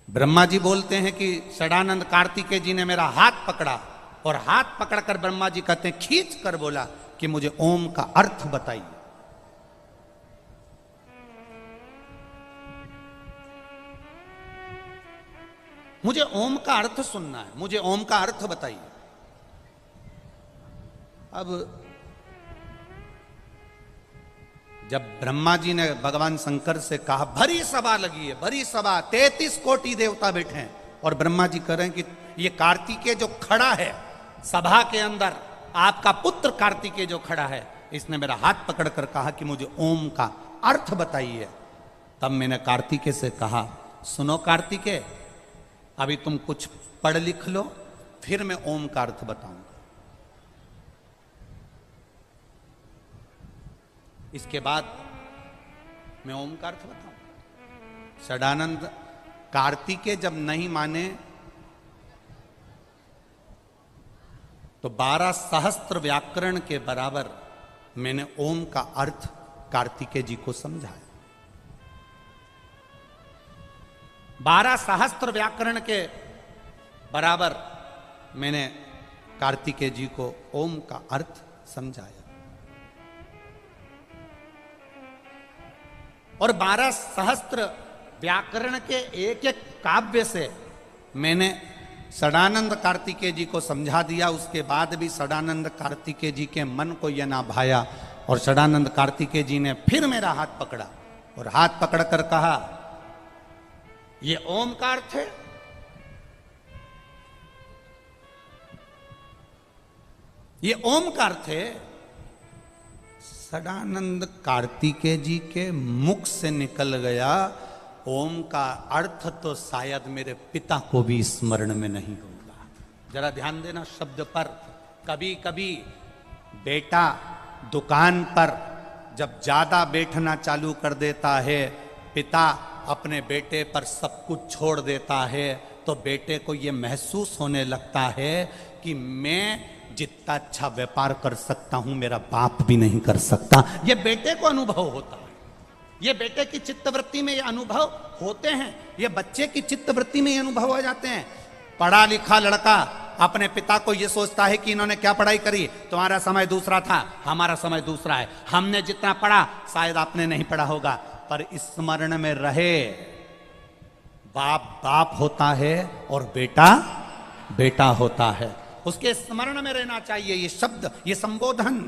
ब्रह्मा जी बोलते हैं कि षडानंद कार्तिकेय जी ने मेरा हाथ पकड़ा और हाथ पकड़कर ब्रह्मा जी कहते हैं, खींच कर बोला कि मुझे ओम का अर्थ बताइए। मुझे ओम का अर्थ सुनना है, मुझे ओम का अर्थ बताइए। अब जब ब्रह्मा जी ने भगवान शंकर से कहा, भरी सभा लगी है, भरी सभा, 33 कोटि देवता बैठे हैं और ब्रह्मा जी कह रहे हैं कि ये कार्तिकेय जो खड़ा है सभा के अंदर, आपका पुत्र कार्तिकेय जो खड़ा है, इसने मेरा हाथ पकड़कर कहा कि मुझे ओम का अर्थ बताइए। तब मैंने कार्तिकेय से कहा, सुनो कार्तिकेय, अभी तुम कुछ पढ़ लिख लो, फिर मैं ओम का अर्थ बताऊंगा। इसके बाद मैं ओम का अर्थ बताऊं। षडानंद कार्तिकेय जब नहीं माने तो 12 सहस्त्र व्याकरण के बराबर मैंने ओम का अर्थ कार्तिकेय जी को समझाया। 12 सहस्त्र व्याकरण के बराबर मैंने कार्तिकेय जी को ओम का अर्थ समझाया। और 12 सहस्त्र व्याकरण के एक एक काव्य से मैंने षडानंद कार्तिकेय जी को समझा दिया। उसके बाद भी षडानंद कार्तिकेय जी के मन को यह ना भाया और षडानंद कार्तिकेय जी ने फिर मेरा हाथ पकड़ा और हाथ पकड़कर कहा, ये ओम का अर्थ है। ये ओम का अर्थ है। षडानंद कार्तिकेय जी के मुख से निकल गया, ओम का अर्थ तो शायद मेरे पिता को भी स्मरण में नहीं होगा। जरा ध्यान देना शब्द पर। कभी कभी बेटा दुकान पर जब ज्यादा बैठना चालू कर देता है, पिता अपने बेटे पर सब कुछ छोड़ देता है, तो बेटे को यह महसूस होने लगता है कि मैं जितना अच्छा व्यापार कर सकता हूं मेरा बाप भी नहीं कर सकता। यह बेटे को अनुभव होता है। ये बेटे की चित्तवृत्ति में ये अनुभव होते हैं। ये बच्चे की चित्तवृत्ति में ये अनुभव हो जाते हैं। पढ़ा लिखा लड़का अपने पिता को ये सोचता है कि इन्होंने क्या पढ़ाई करी, तुम्हारा समय दूसरा था, हमारा समय दूसरा है, हमने जितना पढ़ा शायद आपने नहीं पढ़ा होगा, पर स्मरण में रहे बाप बाप होता है और बेटा बेटा होता है। उसके स्मरण में रहना चाहिए ये शब्द, ये संबोधन।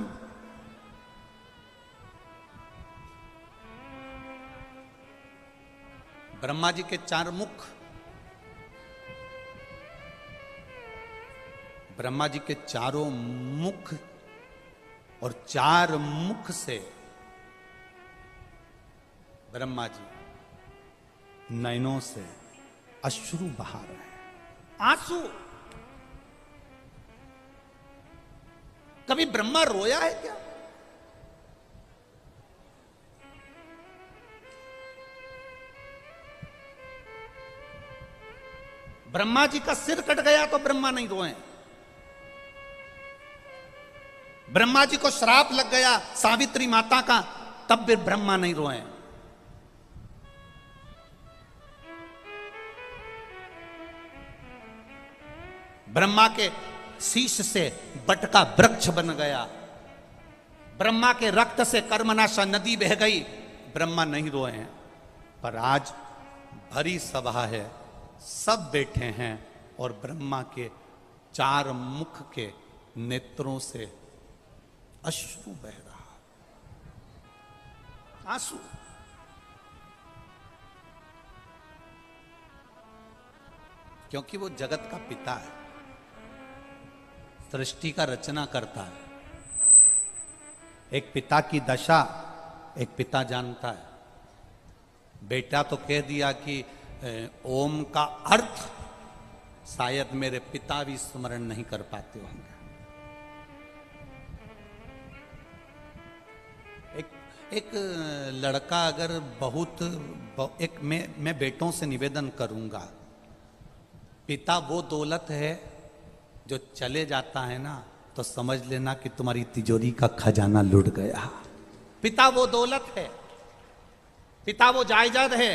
ब्रह्मा जी के 4 मुख, ब्रह्मा जी के चारों मुख और 4 मुख से ब्रह्मा जी नयनों से अश्रु बहा रहे हैं, आंसू। कभी ब्रह्मा रोया है क्या? ब्रह्मा जी का सिर कट गया तो ब्रह्मा नहीं रोए। ब्रह्मा जी को श्राप लग गया सावित्री माता का, तब भी ब्रह्मा नहीं रोए। ब्रह्मा के शीश से बट का वृक्ष बन गया, ब्रह्मा के रक्त से कर्मनाशा नदी बह गई, ब्रह्मा नहीं रोए हैं। पर आज भरी सभा है, सब बैठे हैं और ब्रह्मा के 4 मुख के नेत्रों से अश्रु बह रहा, आंसू। क्योंकि वो जगत का पिता है, सृष्टि का रचना करता है। एक पिता की दशा एक पिता जानता है। बेटा तो कह दिया कि ओम का अर्थ शायद मेरे पिता भी स्मरण नहीं कर पाते होंगे। एक लड़का अगर मैं बेटों से निवेदन करूंगा, पिता वो दौलत है जो चले जाता है ना तो समझ लेना कि तुम्हारी तिजोरी का खजाना लुट गया। पिता वो दौलत है, पिता वो जायदाद है।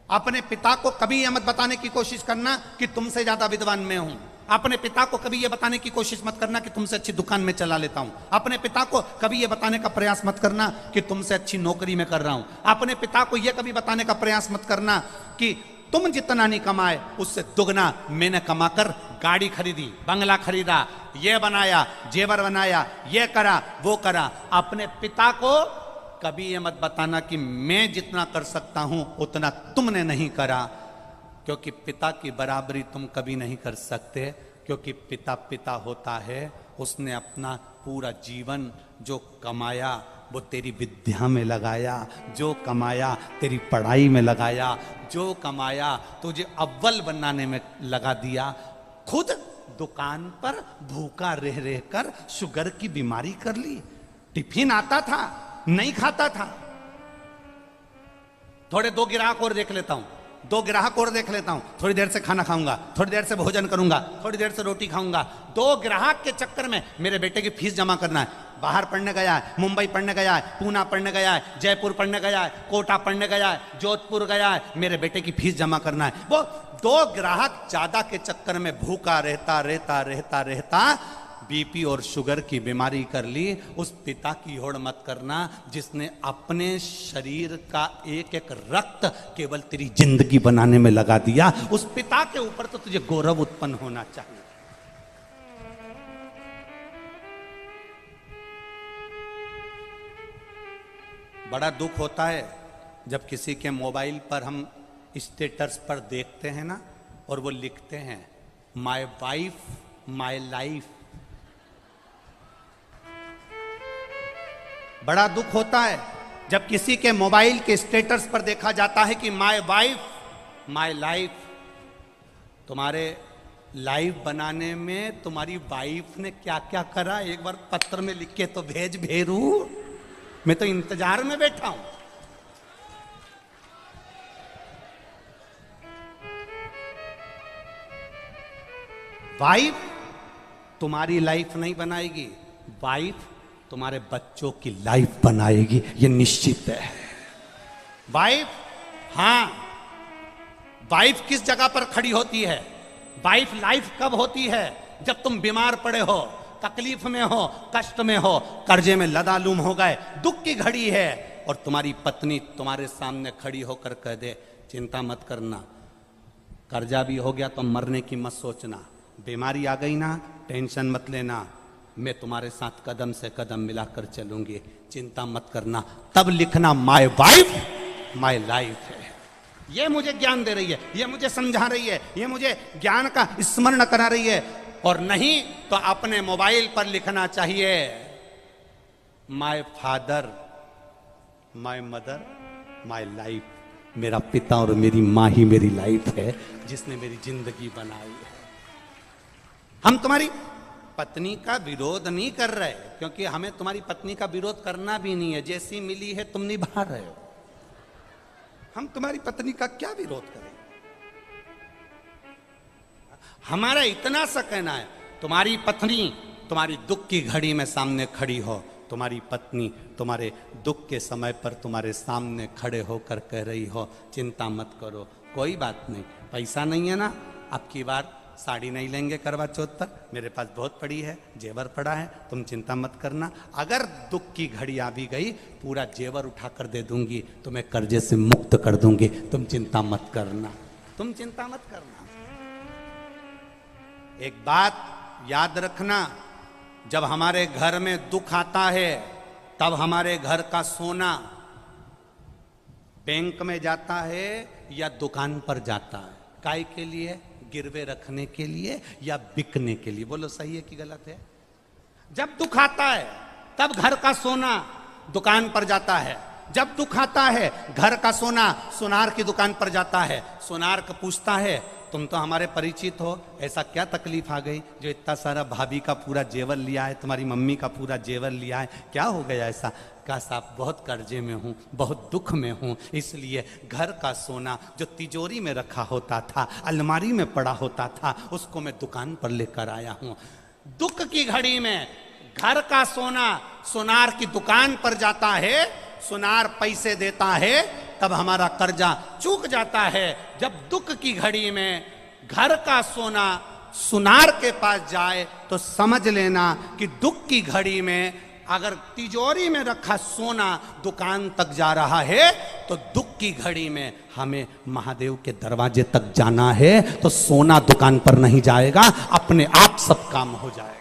अपने पिता को कभी यह मत बताने की कोशिश करना कि तुमसे ज्यादा विद्वान मैं हूं। अपने पिता को कभी यह बताने की कोशिश मत करना कि तुमसे अच्छी दुकान में चला लेता हूं। अपने पिता को कभी यह बताने का प्रयास मत करना कि तुमसे अच्छी नौकरी में कर रहा हूं। अपने पिता को यह कभी बताने का प्रयास मत करना कि तुम जितना नहीं कमाए उससे दुगना मैंने कमाकर गाड़ी खरीदी, बंगला खरीदा, ये बनाया, जेवर बनाया, ये करा, वो करा। अपने पिता को कभी ये मत बताना कि मैं जितना कर सकता हूं उतना तुमने नहीं करा, क्योंकि पिता की बराबरी तुम कभी नहीं कर सकते। क्योंकि पिता पिता होता है, उसने अपना पूरा जीवन जो कमाया वो तेरी विद्या में लगाया, जो कमाया तेरी पढ़ाई में लगाया, जो कमाया तुझे अव्वल बनाने में लगा दिया। खुद दुकान पर भूखा रह रहकर शुगर की बीमारी कर ली। टिफिन आता था, नहीं खाता था। थोड़े 2 ग्राहक और देख लेता हूं, 2 ग्राहक और देख लेता हूं, थोड़ी देर से खाना खाऊंगा, थोड़ी देर से भोजन करूंगा, थोड़ी देर से रोटी खाऊंगा। 2 ग्राहक के चक्कर में मेरे बेटे की फीस जमा करना है। बाहर पढ़ने गया है, मुंबई पढ़ने गया है, पूना पढ़ने गया है, जयपुर पढ़ने गया है, कोटा पढ़ने गया है, जोधपुर गया है, मेरे बेटे की फीस जमा करना है। वो 2 ग्राहक ज्यादा के चक्कर में भूखा रहता रहता रहता रहता बीपी और शुगर की बीमारी कर ली। उस पिता की होड़ मत करना जिसने अपने शरीर का एक एक रक्त केवल तेरी जिंदगी बनाने में लगा दिया। उस पिता के ऊपर तो तुझे गौरव उत्पन्न होना चाहिए। बड़ा दुख होता है जब किसी के मोबाइल पर हम स्टेटस पर देखते हैं ना, और वो लिखते हैं माय वाइफ माय लाइफ। बड़ा दुख होता है जब किसी के मोबाइल के स्टेटस पर देखा जाता है कि माय वाइफ माय लाइफ। तुम्हारे लाइफ बनाने में तुम्हारी वाइफ ने क्या क्या करा, एक बार पत्र में लिख के तो भेज भेरू, मैं तो इंतजार में बैठा हूं। वाइफ तुम्हारी लाइफ नहीं बनाएगी, वाइफ तुम्हारे बच्चों की लाइफ बनाएगी, ये निश्चित है। वाइफ, हां, वाइफ किस जगह पर खड़ी होती है? वाइफ लाइफ कब होती है? जब तुम बीमार पड़े हो, तकलीफ में हो, कष्ट में हो, कर्जे में लदालूम हो गए, दुख की घड़ी है, और तुम्हारी पत्नी तुम्हारे सामने खड़ी होकर कह दे चिंता मत करना, कर्जा भी हो गया तो मरने की मत सोचना, बीमारी आ गई ना टेंशन मत लेना, मैं तुम्हारे साथ कदम से कदम मिलाकर चलूंगी, चिंता मत करना। तब लिखना माय वाइफ माय लाइफ है। ये मुझे ज्ञान दे रही है, ये मुझे समझा रही है, ये मुझे ज्ञान का स्मरण करा रही है। और नहीं तो अपने मोबाइल पर लिखना चाहिए my father my mother my life. मेरा पिता और मेरी माँ ही मेरी लाइफ है, जिसने मेरी जिंदगी बनाई है। हम तुम्हारी पत्नी का विरोध नहीं कर रहे, क्योंकि हमें तुम्हारी पत्नी का विरोध करना भी नहीं है, जैसी मिली है तुम निभा रहे हो। हम तुम्हारी पत्नी का क्या विरोध करें? हमारा इतना सा कहना है, तुम्हारी पत्नी तुम्हारी दुख की घड़ी में सामने खड़ी हो, तुम्हारी पत्नी तुम्हारे दुख के समय पर तुम्हारे सामने खड़े होकर कह रही हो चिंता मत करो, कोई बात नहीं, पैसा नहीं है ना, अब की बार साड़ी नहीं लेंगे करवा चौथ पर, मेरे पास बहुत पड़ी है, जेवर पड़ा है, तुम चिंता मत करना। अगर दुख की घड़ी आ भी गई, पूरा जेवर उठाकर दे दूंगी, तुम्हें कर्जे से मुक्त कर दूंगी, तुम चिंता मत करना, तुम चिंता मत करना। एक बात याद रखना, जब हमारे घर में दुख आता है तब हमारे घर का सोना बैंक में जाता है या दुकान पर जाता है? काय के लिए? गिरवे रखने के लिए या बिकने के लिए? बोलो सही है कि गलत है? जब दुख आता है तब घर का सोना दुकान पर जाता है, जब दुख आता है घर का सोना सुनार की दुकान पर जाता है। सुनार को पूछता है तुम तो हमारे परिचित हो, ऐसा क्या तकलीफ आ गई जो इतना सारा भाभी का पूरा जेवर लिया है, तुम्हारी मम्मी का पूरा जेवर लिया है, क्या हो गया ऐसा? कहा साहब बहुत कर्जे में हूँ, बहुत दुख में हूँ, इसलिए घर का सोना जो तिजोरी में रखा होता था, अलमारी में पड़ा होता था, उसको मैं दुकान पर लेकर आया हूँ। दुख की घड़ी में घर का सोना सुनार की दुकान पर जाता है, सुनार पैसे देता है, तब हमारा कर्जा चूक जाता है। जब दुख की घड़ी में घर का सोना सुनार के पास जाए तो समझ लेना कि दुख की घड़ी में अगर तिजोरी में रखा सोना दुकान तक जा रहा है तो दुख की घड़ी में हमें महादेव के दरवाजे तक जाना है, तो सोना दुकान पर नहीं जाएगा, अपने आप सब काम हो जाएगा।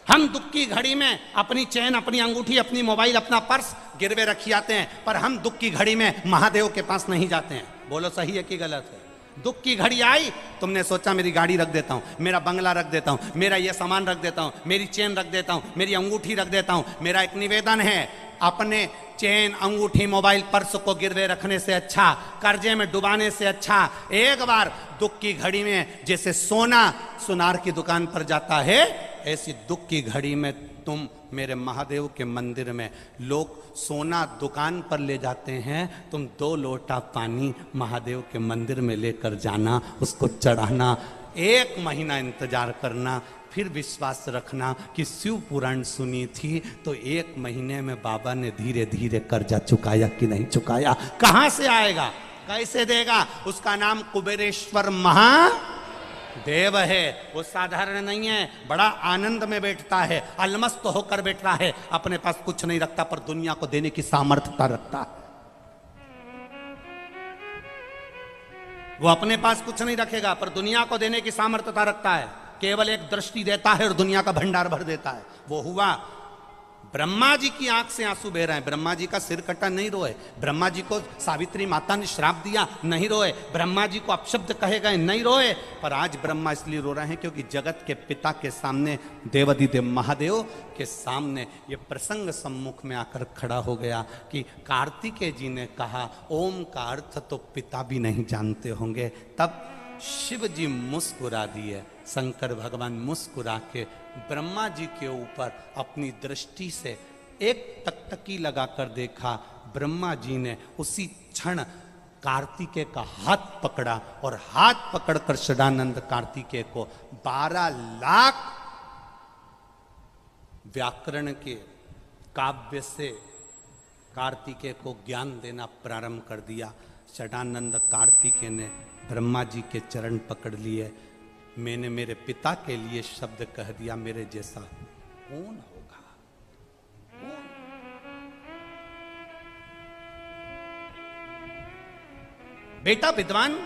हम दुख की घड़ी में अपनी चैन, अपनी अंगूठी, अपनी मोबाइल, अपना पर्स गिरवे रखी आते हैं, पर हम दुख की घड़ी में महादेव के पास नहीं जाते हैं। बोलो सही है कि गलत है? दुख की घड़ी आई, तुमने सोचा मेरी गाड़ी रख देता हूं, मेरा बंगला रख देता हूं, मेरा ये सामान रख देता हूं, मेरी चेन रख देता हूं, मेरी अंगूठी रख देता हूं। मेरा एक निवेदन है, अपने चेन, अंगूठी, मोबाइल, पर्स को गिरवे रखने से अच्छा, कर्जे में डुबाने से अच्छा, एक बार दुख की घड़ी में जैसे सोना सुनार की दुकान पर जाता है, ऐसी दुख की घड़ी में तुम मेरे महादेव के मंदिर में, लोग सोना दुकान पर ले जाते हैं, तुम 2 लोटा पानी महादेव के मंदिर में लेकर जाना, उसको चढ़ाना, 1 महीना इंतजार करना, फिर विश्वास रखना कि शिव पुराण सुनी थी तो 1 महीने में बाबा ने धीरे धीरे कर्जा चुकाया कि नहीं चुकाया। कहां से आएगा, कैसे देगा? उसका नाम कुबेरेश्वर महादेव है। वो साधारण नहीं है, बड़ा आनंद में बैठता है, अलमस्त होकर बैठता है, अपने पास कुछ नहीं रखता पर दुनिया को देने की सामर्थ्यता रखता है। वो अपने पास कुछ नहीं रखेगा पर दुनिया को देने की सामर्थ्यता रखता है। केवल एक दृष्टि देता है और दुनिया का भंडार भर देता है। वो हुआ। ब्रह्मा जी की आंख से आंसू बह रहे हैं, ब्रह्मा जी का सिर कटा नहीं रोए, ब्रह्मा जी को सावित्री माता ने श्राप दिया नहीं रोए, ब्रह्मा जी को अपशब्द कहे गए नहीं रोए, पर आज ब्रह्मा इसलिए रो रहे हैं क्योंकि जगत के पिता के सामने, देवाधिदेव महादेव के सामने ये प्रसंग सम्मुख में आकर खड़ा हो गया कि कार्तिकेय जी ने कहा ओम का अर्थ तो पिता भी नहीं जानते होंगे। तब शिव जी मुस्कुरा दिए, शंकर भगवान मुस्कुरा के ब्रह्मा जी के ऊपर अपनी दृष्टि से एक टकटकी लगाकर देखा। ब्रह्मा जी ने उसी क्षण कार्तिकेय का हाथ पकड़ा और हाथ पकड़कर षडानंद कार्तिकेय को 12 लाख व्याकरण के काव्य से कार्तिकेय को ज्ञान देना प्रारंभ कर दिया। षडानंद कार्तिकेय ने ब्रह्मा जी के चरण पकड़ लिए। मैंने मेरे पिता के लिए शब्द कह दिया, मेरे जैसा कौन होगा? कौन? बेटा विद्वान,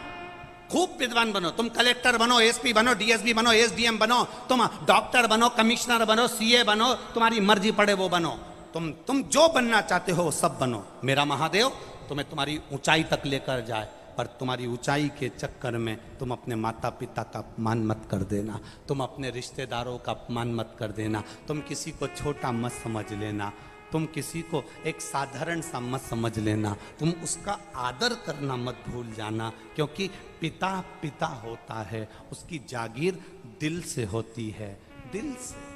खूब विद्वान बनो, तुम कलेक्टर बनो, एसपी बनो, डीएसपी बनो, एसडीएम बनो, तुम डॉक्टर बनो, कमिश्नर बनो, सीए बनो, तुम्हारी मर्जी पड़े वो बनो, तुम जो बनना चाहते हो वो सब बनो। मेरा महादेव तुम्हें तुम्हारी ऊंचाई तक लेकर जाए, पर तुम्हारी ऊंचाई के चक्कर में तुम अपने माता पिता का अपमान मत कर देना, तुम अपने रिश्तेदारों का अपमान मत कर देना, तुम किसी को छोटा मत समझ लेना, तुम किसी को एक साधारण सा मत समझ लेना, तुम उसका आदर करना मत भूल जाना, क्योंकि पिता पिता होता है, उसकी जागीर दिल से होती है, दिल से।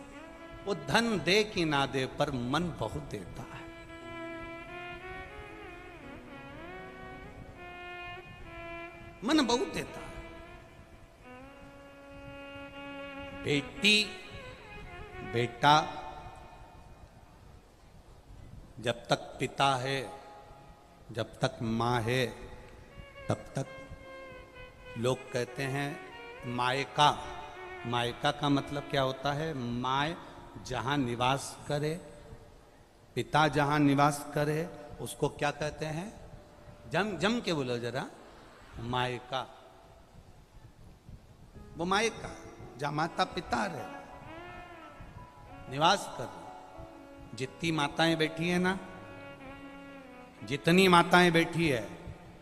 वो धन दे कि ना दे पर मन बहुत देता है। मन बहुत देता है। बेटी बेटा जब तक पिता है, जब तक माँ है, तब तक लोग कहते हैं मायका। मायका का मतलब क्या होता है? माय जहां निवास करे, पिता जहां निवास करे उसको क्या कहते हैं? जम के बोलो जरा। मायका, वो मायका जहां माता पिता रहे, निवास कर। जितनी माताएं बैठी है ना, जितनी माताएं बैठी है,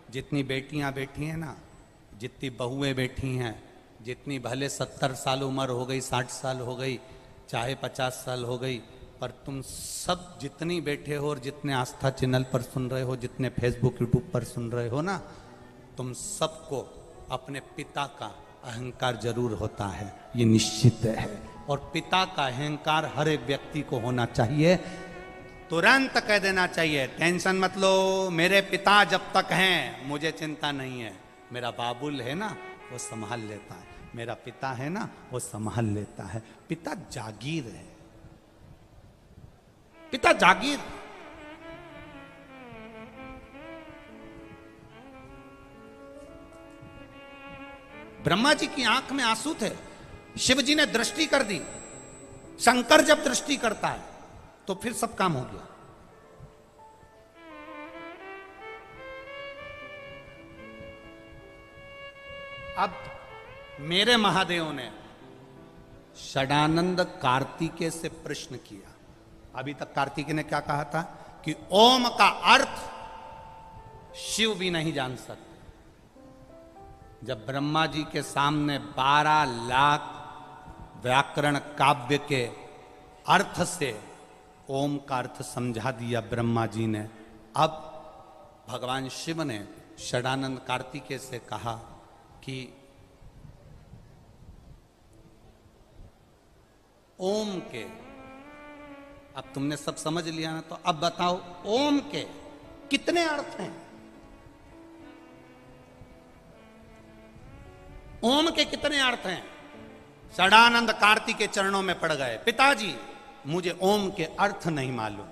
जितनी बेटियां बैठी हैं ना, जितनी बहुएं बैठी हैं, जितनी भले 70 साल उम्र हो गई, 60 साल हो गई, चाहे 50 साल हो गई, पर तुम सब जितनी बैठे हो और जितने आस्था चैनल पर सुन रहे हो, जितने फेसबुक यूट्यूब पर सुन रहे हो ना, तुम सबको अपने पिता का अहंकार जरूर होता है, ये निश्चित है। और पिता का अहंकार हर एक व्यक्ति को होना चाहिए। तुरंत कह देना चाहिए टेंशन मत लो, मेरे पिता जब तक हैं मुझे चिंता नहीं है। मेरा बाबुल है ना वो संभाल लेता है, मेरा पिता है ना वो संभाल लेता है। पिता जागीर है, पिता जागीर। ब्रह्मा जी की आंख में आंसू थे, शिव जी ने दृष्टि कर दी। शंकर जब दृष्टि करता है तो फिर सब काम हो गया। अब मेरे महादेव ने षडानंद कार्तिकेय से प्रश्न किया। अभी तक कार्तिकेय ने क्या कहा था कि ओम का अर्थ शिव भी नहीं जान सकते। जब ब्रह्मा जी के सामने 12 लाख व्याकरण काव्य के अर्थ से ओम का अर्थ समझा दिया ब्रह्मा जी ने, अब भगवान शिव ने षडानंद कार्तिकेय से कहा कि ओम के। अब तुमने सब समझ लिया ना, तो अब बताओ ओम के कितने अर्थ हैं? ओम के कितने अर्थ हैं? सदानंद कार्तिक के चरणों में पड़ गए, पिताजी मुझे ओम के अर्थ नहीं मालूम।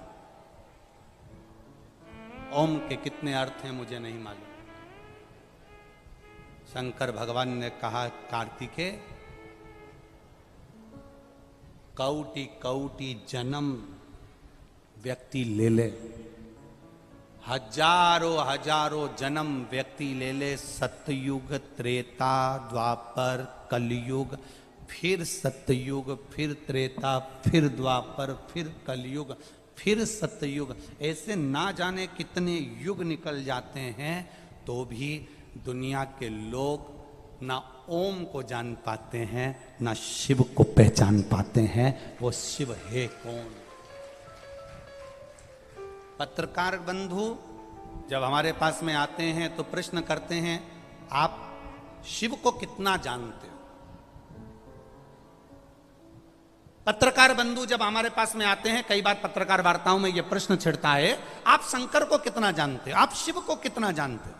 ओम के कितने अर्थ हैं मुझे नहीं मालूम। शंकर भगवान ने कहा, कार्तिके कौटि कौटि जन्म व्यक्ति ले ले, हजारों हजारों जन्म व्यक्ति ले ले, सतयुग, त्रेता, द्वापर, कलयुग, फिर सतयुग, फिर त्रेता, फिर द्वापर, फिर कलयुग, फिर सतयुग, ऐसे ना जाने कितने युग निकल जाते हैं, तो भी दुनिया के लोग ना ओम को जान पाते हैं, ना शिव को पहचान पाते हैं। वो शिव है कौन? पत्रकार बंधु जब हमारे पास में आते हैं तो प्रश्न करते हैं, आप शिव को कितना जानते हो? पत्रकार बंधु जब हमारे पास में आते हैं, कई बार पत्रकार वार्ताओं में यह प्रश्न छिड़ता है, आप शंकर को कितना जानते हो, आप शिव को कितना जानते हो?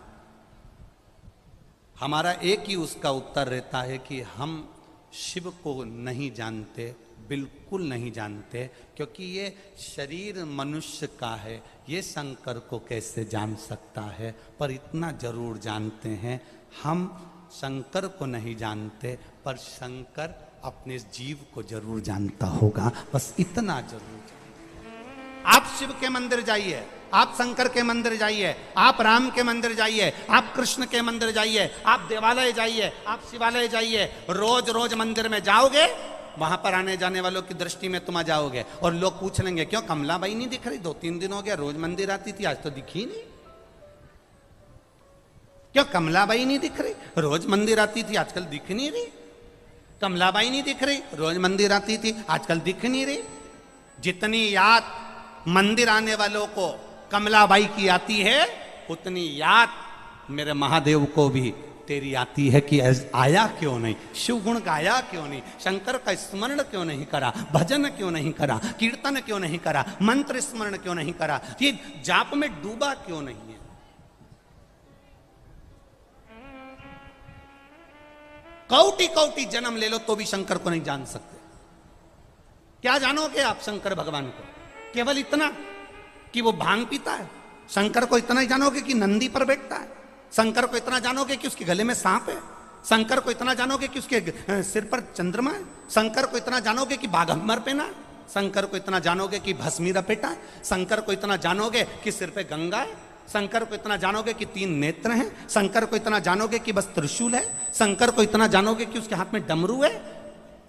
हमारा एक ही उसका उत्तर रहता है कि हम शिव को नहीं जानते, बिल्कुल नहीं जानते, क्योंकि ये शरीर मनुष्य का है, ये शंकर को कैसे जान सकता है? पर इतना जरूर जानते हैं, हम शंकर को नहीं जानते, पर शंकर अपने जीव को जरूर जानता होगा, बस इतना जरूर। आप शिव के मंदिर जाइए, आप शंकर के मंदिर जाइए, आप राम के मंदिर जाइए, आप कृष्ण के मंदिर जाइए, आप देवालय जाइए, आप शिवालय जाइए, रोज रोज मंदिर में जाओगे, वहां पर आने जाने वालों की दृष्टि में तुम आ जाओगे और लोग पूछ लेंगे, क्यों कमलाबाई नहीं दिख रही? 2-3 दिन हो गया, रोज मंदिर आती थी, आज तो दिखी नहीं। क्यों कमलाबाई नहीं दिख रही? रोज मंदिर आती थी, आजकल दिख नहीं रही। कमलाबाई नहीं दिख रही, रोज मंदिर आती थी, आजकल दिख नहीं रही। जितनी याद मंदिर आने वालों को कमलाबाई की आती है, उतनी याद मेरे महादेव को भी तेरी आती है कि आया क्यों नहीं, शिव गुण गाया क्यों नहीं, शंकर का स्मरण क्यों नहीं करा, भजन क्यों नहीं करा, कीर्तन क्यों नहीं करा, मंत्र स्मरण क्यों नहीं करा, ये जाप में डूबा क्यों नहीं है? कौटि कौटि जन्म ले लो तो भी शंकर को नहीं जान सकते। क्या जानोगे आप शंकर भगवान को? केवल इतना कि वो भांग पीता है। शंकर को इतना ही जानोगे कि नंदी पर बैठता है। शंकर को इतना जानोगे कि उसके गले में सांप है। शंकर को इतना जानोगे कि उसके सिर पर चंद्रमा है। शंकर को इतना जानोगे कि बाघंबर पहना है। शंकर को इतना जानोगे कि भस्मी लपेटा है। शंकर को इतना जानोगे कि सिर पे गंगा है। शंकर को इतना जानोगे कि 3 नेत्र हैं। शंकर को इतना जानोगे कि बस त्रिशूल है। शंकर को इतना जानोगे कि उसके हाथ में डमरू है।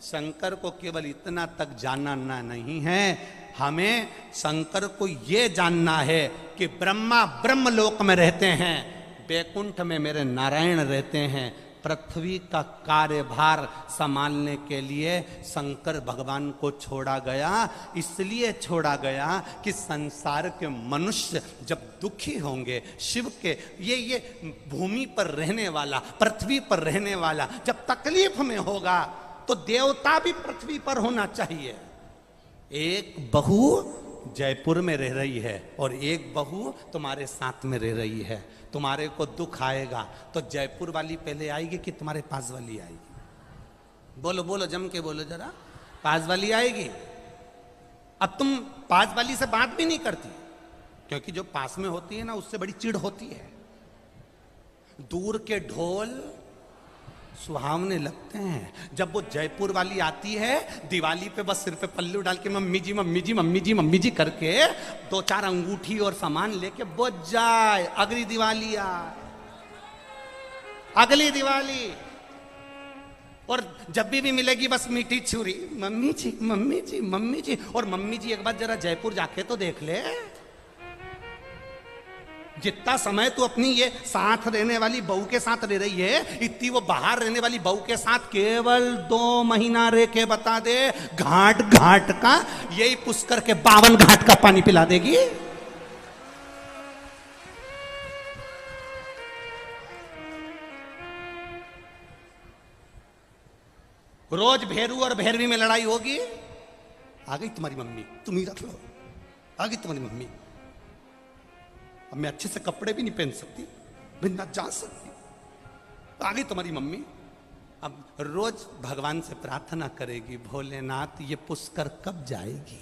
शंकर को केवल इतना तक जानना नहीं है, हमें शंकर को यह जानना है कि ब्रह्मा ब्रह्मलोक में रहते हैं, बैकुंठ में मेरे नारायण रहते हैं। पृथ्वी का कार्यभार संभालने के लिए शंकर भगवान को छोड़ा गया। इसलिए छोड़ा गया कि संसार के मनुष्य जब दुखी होंगे, शिव के ये भूमि पर रहने वाला, पृथ्वी पर रहने वाला जब तकलीफ में होगा, तो देवता भी पृथ्वी पर होना चाहिए। एक बहू जयपुर में रह रही है और एक बहू तुम्हारे साथ में रह रही है। तुम्हारे को दुख आएगा तो जयपुर वाली पहले आएगी कि तुम्हारे पास वाली आएगी? बोलो बोलो, जम के बोलो जरा। पास वाली आएगी। अब तुम पास वाली से बात भी नहीं करती, क्योंकि जो पास में होती है ना, उससे बड़ी चिढ़ होती है। दूर के ढोल सुहावने लगते हैं। जब वो जयपुर वाली आती है, दिवाली पे बस सिर पे पल्लू डाल के मम्मी जी मम्मी जी मम्मी जी मम्मी जी करके 2-4 अंगूठी और सामान लेके बच जाए, अगली दिवाली आए, अगली दिवाली। और जब भी मिलेगी बस मीठी छुरी, मम्मी जी मम्मी जी मम्मी जी। और मम्मी जी एक बार जरा जयपुर जाके तो देख ले। जितना समय तू अपनी ये साथ रहने वाली बहू के साथ रह रही है, इतनी वो बाहर रहने वाली बहू के साथ केवल 2 महीना रह के बता दे, घाट घाट का यही पुष्कर के 52 घाट का पानी पिला देगी। रोज भेरू और भैरवी में लड़ाई होगी, आ गई तुम्हारी मम्मी, तुम ही रख लो, आ गई तुम्हारी मम्मी। अब मैं अच्छे से कपड़े भी नहीं पहन सकती, मैं ना जा सकती, आ गई तुम्हारी मम्मी। अब रोज भगवान से प्रार्थना करेगी, भोलेनाथ ये पुष्कर कब जाएगी।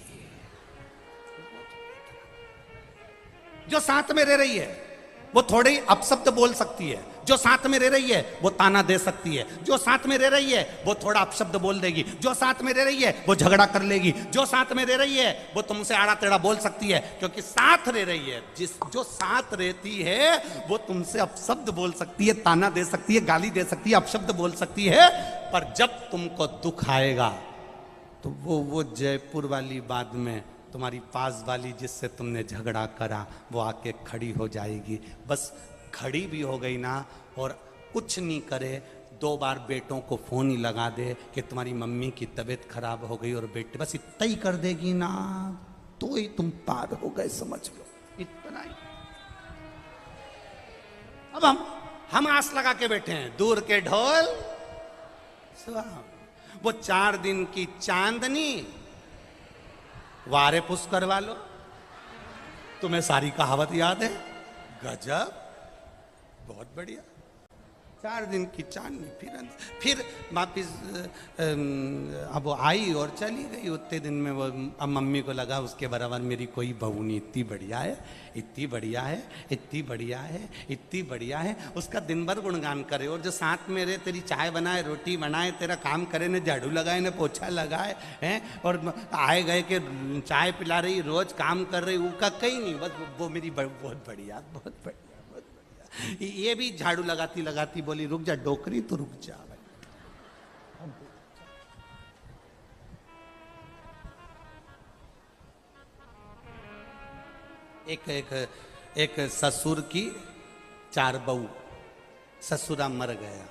जो साथ में रह रही है वो थोड़े ही अपशब्द बोल सकती है, जो साथ में रह रही है वो ताना दे सकती है, जो साथ में रह रही है वो थोड़ा अपशब्द बोल देगी, जो साथ में रह रही है वो झगड़ा कर लेगी, जो साथ में रह रही है वो तुमसे आड़ा टेढ़ा बोल सकती है, क्योंकि साथ रह रही है। जो साथ रहती है वो तुमसे अपशब्द बोल सकती है, ताना दे सकती है, गाली दे सकती है, अपशब्द बोल सकती है। पर जब तुमको दुख आएगा तो वो जयपुर वाली बात में तुम्हारी पास वाली जिससे तुमने झगड़ा करा वो आके खड़ी हो जाएगी। बस खड़ी भी हो गई ना और कुछ नहीं करे, 2 बार बेटों को फोन ही लगा दे कि तुम्हारी मम्मी की तबीयत खराब हो गई, और बेटे बस इतना ही कर देगी ना तो ही तुम पार हो गए, समझ लो, इतना ही। अब हम आस लगा के बैठे हैं, दूर के ढोल वो 4 दिन की चांदनी वारे पुष्कर वालो। तुम्हें सारी कहावत याद है? गजब, बहुत बढ़िया। 4 दिन की चांदनी, फिर वापिस अब वो आई और चली गई। उतने दिन में वो अब मम्मी को लगा उसके बराबर मेरी कोई बहू नहीं, इतनी बढ़िया है, इतनी बढ़िया है, इतनी बढ़िया है, इतती बढ़िया है। उसका दिन भर गुणगान करे, और जो साथ में रहे, तेरी चाय बनाए, रोटी बनाए, तेरा काम करे, न झाड़ू लगाए, न पोछा लगाए हैं, और आए गए के चाय पिला रही, रोज काम कर रही, उसका कहीं नहीं, बस वो मेरी बहुत बढ़िया, बहुत बढ़िया। ये भी झाड़ू लगाती लगाती बोली रुक जा डोकरी, तो रुक जा भाई। एक ससुर की 4 बहू, ससुरा मर गया,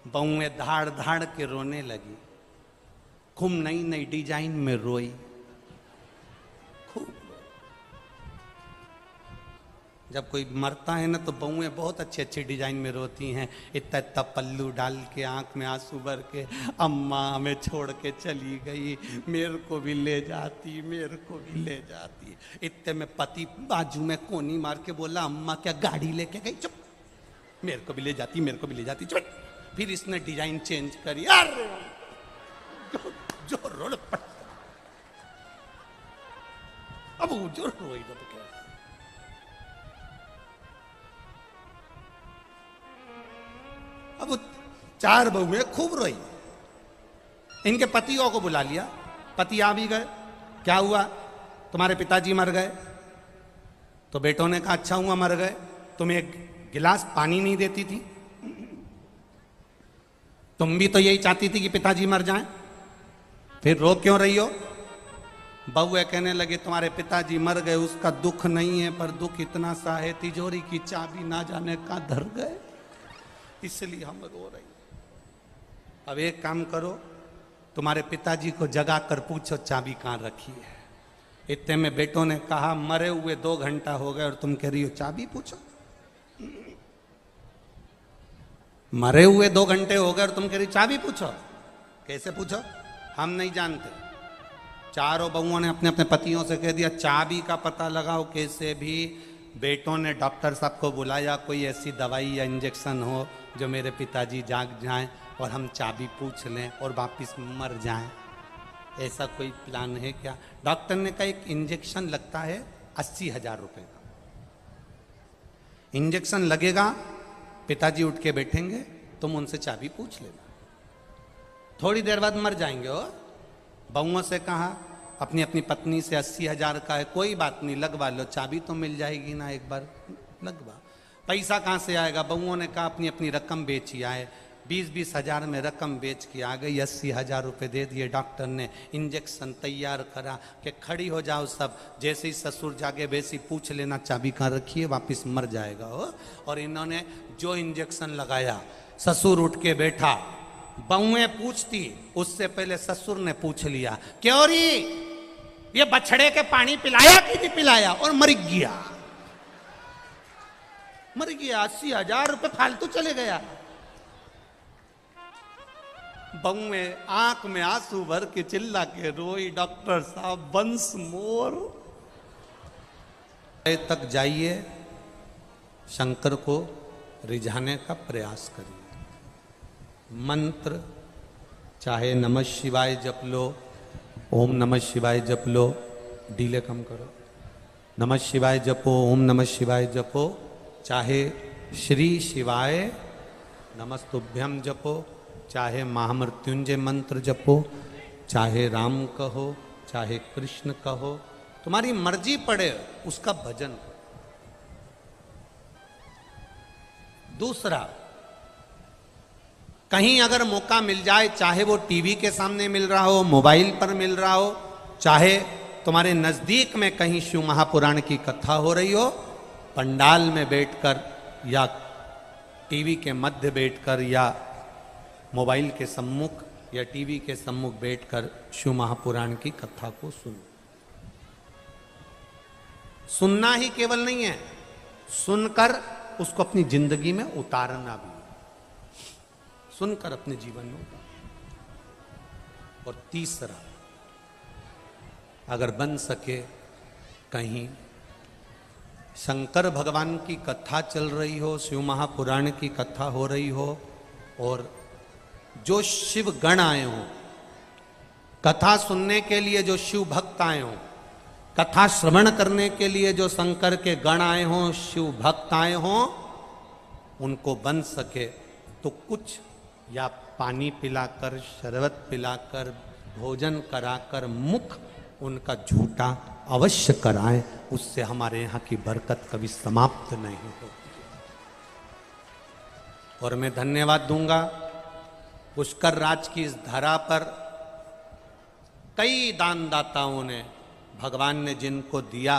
बहुएं धाड़ धाड़ के रोने लगी, खूब नई नई डिजाइन में रोई, खूब। जब कोई मरता है ना तो बहुएं बहुत अच्छी अच्छी डिजाइन में रोती हैं, इतना इतना पल्लू डाल के, आंख में आंसू भर के, अम्मा हमें छोड़ के चली गई, मेरे को भी ले जाती, मेरे को भी ले जाती। इतने में पति बाजू में कोनी मार के बोला अम्मा क्या गाड़ी लेके गई, चुप, मेरे को भी ले जाती, मेरे को भी ले जाती, चुप। फिर इसने डिजाइन चेंज करी, अरे जो रोड पट, अब जो रोई तो क्या। अब 4 बहुएं खूब रोई, इनके पतियों को बुला लिया, पति आ भी गए, क्या हुआ, तुम्हारे पिताजी मर गए। तो बेटों ने कहा अच्छा हुआ मर गए, तुम एक गिलास पानी नहीं देती थी, तुम भी तो यही चाहती थी कि पिताजी मर जाएं, फिर रो क्यों रही हो। बहुए कहने लगे तुम्हारे पिताजी मर गए उसका दुख नहीं है, पर दुख इतना सा है तिजोरी की चाबी ना जाने कहां धर गए, इसलिए हम रो रही। अब एक काम करो, तुम्हारे पिताजी को जगा कर पूछो चाबी कहां रखी है। इतने में बेटों ने कहा मरे हुए 2 घंटा हो गए और तुम कह रही हो चाबी पूछो। मरे हुए 2 घंटे हो गए और तुम कह रही चाबी पूछो, कैसे पूछो, हम नहीं जानते। चारों बहुओं ने अपने अपने पतियों से कह दिया चाबी का पता लगाओ कैसे भी। बेटों ने डॉक्टर साहब को बुलाया, कोई ऐसी दवाई या इंजेक्शन हो जो मेरे पिताजी जाग जाएं और हम चाबी पूछ लें और वापस मर जाएं, ऐसा कोई प्लान है क्या। डॉक्टर ने कहा एक इंजेक्शन लगता है 80,000 रुपए का, इंजेक्शन लगेगा, पिताजी उठ के बैठेंगे, तुम उनसे चाबी पूछ लेना, थोड़ी देर बाद मर जाएंगे। हो बहुओं से कहा अपनी अपनी पत्नी से 80,000 का है, कोई बात नहीं लगवा लो, चाबी तो मिल जाएगी ना, एक बार लगवा। पैसा कहाँ से आएगा, बहुओं ने कहा अपनी अपनी रकम बेची आए, 20-20 हजार में रकम बेच के आ गई, 80,000 रुपये दे दिए। डॉक्टर ने इंजेक्शन तैयार करा कि खड़ी हो जाओ सब, जैसे ही ससुर जागे वैसे पूछ लेना चाबी कहाँ रखी है, वापिस मर जाएगा। हो और इन्होंने जो इंजेक्शन लगाया, ससुर उठ के बैठा, बहुएं पूछती, उससे पहले ससुर ने पूछ लिया क्यों री ये बछड़े के पानी पिलाया कि नहीं पिलाया, और मर गया, मर गया, 80,000 रुपये फालतू चले गया। बहू में आंख में आंसू भर के चिल्ला के रोई, डॉक्टर साहब वंस मोर। तक जाइए, शंकर को रिझाने का प्रयास करिए। मंत्र चाहे नमः शिवाय जप लो, ओम नमः शिवाय जप लो, डीले कम करो, नमः शिवाय जपो, ओम नमः शिवाय जपो, चाहे श्री शिवाय नमस्तुभ्यम जपो, चाहे महामृत्युंजय मंत्र जपो, चाहे राम कहो, चाहे कृष्ण कहो, तुम्हारी मर्जी पड़े, उसका भजन करो। दूसरा, कहीं अगर मौका मिल जाए, चाहे वो टीवी के सामने मिल रहा हो, मोबाइल पर मिल रहा हो, चाहे तुम्हारे नजदीक में कहीं शिव महापुराण की कथा हो रही हो, पंडाल में बैठकर या टीवी के मध्य बैठकर या मोबाइल के सम्मुख या टीवी के सम्मुख बैठकर शिव महापुराण की कथा को सुनो। सुनना ही केवल नहीं है, सुनकर उसको अपनी जिंदगी में उतारना भी, सुनकर अपने जीवन में उतारना। और तीसरा, अगर बन सके कहीं शंकर भगवान की कथा चल रही हो, शिव महापुराण की कथा हो रही हो, और जो शिव गण आए हों, कथा सुनने के लिए जो शिव भक्त आए हों, कथा श्रवण करने के लिए जो शंकर के गण आए हों, शिव भक्त आए हों, उनको बन सके तो कुछ या पानी पिलाकर, शरबत पिलाकर, भोजन कराकर मुख उनका झूठा अवश्य कराएं। उससे हमारे यहाँ की बरकत कभी समाप्त नहीं होती। और मैं धन्यवाद दूंगा पुष्कर राज की इस धरा पर कई दानदाताओं ने, भगवान ने जिनको दिया,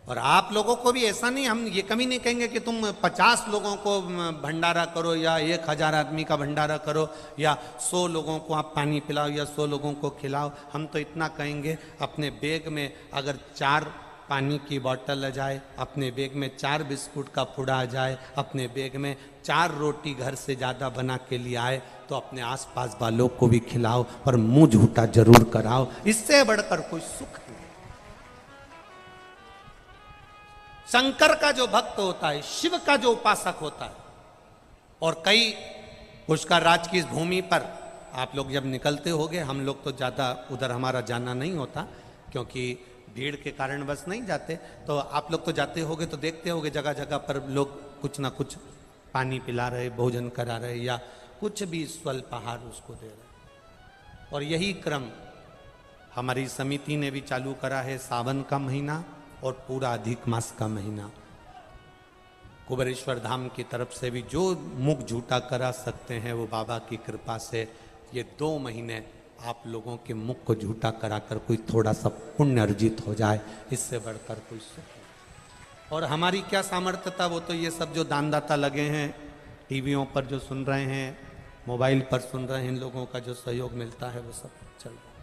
और आप लोगों को भी ऐसा नहीं, हम ये कभी नहीं कहेंगे कि तुम 50 लोगों को भंडारा करो या 1000 आदमी का भंडारा करो या 100 लोगों को आप पानी पिलाओ या 100 लोगों को खिलाओ। हम तो इतना कहेंगे, अपने बैग में अगर 4 पानी की बोतल आ जाए, अपने बैग में 4 बिस्कुट का पुड़ा आ जाए, अपने बैग में 4 रोटी घर से ज़्यादा बना के लिए आए, तो अपने आसपास वालों को भी खिलाओ, पर मुंह झूठा जरूर कराओ। इससे बढ़कर कोई सुख नहीं। शंकर का जो भक्त होता है, शिव का जो उपासक होता है, और कई पुष्कर राज की इस भूमि पर आप लोग जब निकलते होगे, हम लोग तो ज़्यादा उधर हमारा जाना नहीं होता क्योंकि भीड़ के कारण बस नहीं जाते, तो आप लोग तो जाते होगे तो देखते होगे जगह जगह पर लोग कुछ ना कुछ पानी पिला रहे, भोजन करा रहे या कुछ भी स्वल्पाहार उसको दे रहे। और यही क्रम हमारी समिति ने भी चालू करा है। सावन का महीना और पूरा अधिक मास का महीना, कुबेरेश्वर धाम की तरफ से भी जो मुख झूठा करा सकते हैं, वो बाबा की कृपा से ये 2 महीने आप लोगों के मुख को झूठा कराकर कोई थोड़ा सा पुण्य अर्जित हो जाए, इससे बढ़कर कोई सुख नहीं। और हमारी क्या सामर्थ्य था, वो तो ये सब जो दानदाता लगे हैं, टीवियों पर जो सुन रहे हैं, मोबाइल पर सुन रहे हैं, इन लोगों का जो सहयोग मिलता है वो सब चल रहा है।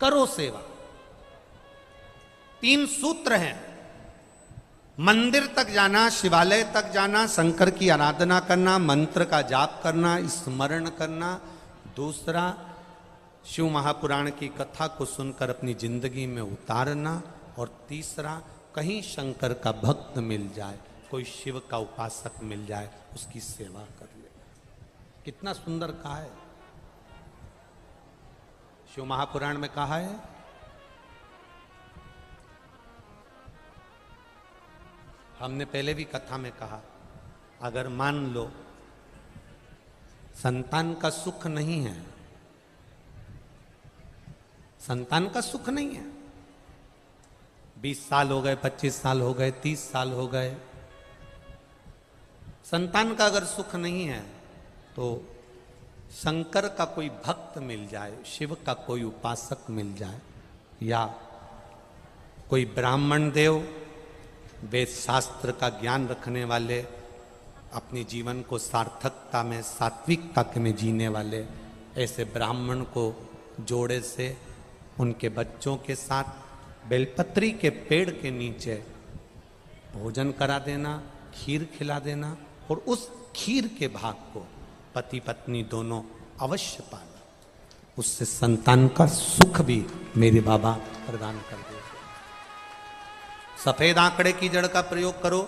करो सेवा। 3 सूत्र हैं, मंदिर तक जाना, शिवालय तक जाना, शंकर की आराधना करना, मंत्र का जाप करना, स्मरण करना। दूसरा, शिव महापुराण की कथा को सुनकर अपनी जिंदगी में उतारना। और तीसरा, कहीं शंकर का भक्त मिल जाए, कोई शिव का उपासक मिल जाए, उसकी सेवा कर ले। कितना सुंदर कहा है। शिव महापुराण में कहा है, हमने पहले भी कथा में कहा, अगर मान लो संतान का सुख नहीं है, संतान का सुख नहीं है, 20 साल हो गए, 25 साल हो गए, 30 साल हो गए, संतान का अगर सुख नहीं है, तो शंकर का कोई भक्त मिल जाए, शिव का कोई उपासक मिल जाए, या कोई ब्राह्मण देव, वेद शास्त्र का ज्ञान रखने वाले, अपने जीवन को सार्थकता में, सात्विकता में जीने वाले, ऐसे ब्राह्मण को जोड़े से उनके बच्चों के साथ बेलपत्री के पेड़ के नीचे भोजन करा देना, खीर खिला देना, और उस खीर के भाग को पति पत्नी दोनों अवश्य पाना, उससे संतान का सुख भी मेरे बाबा प्रदान कर दे। सफेद आंकड़े की जड़ का प्रयोग करो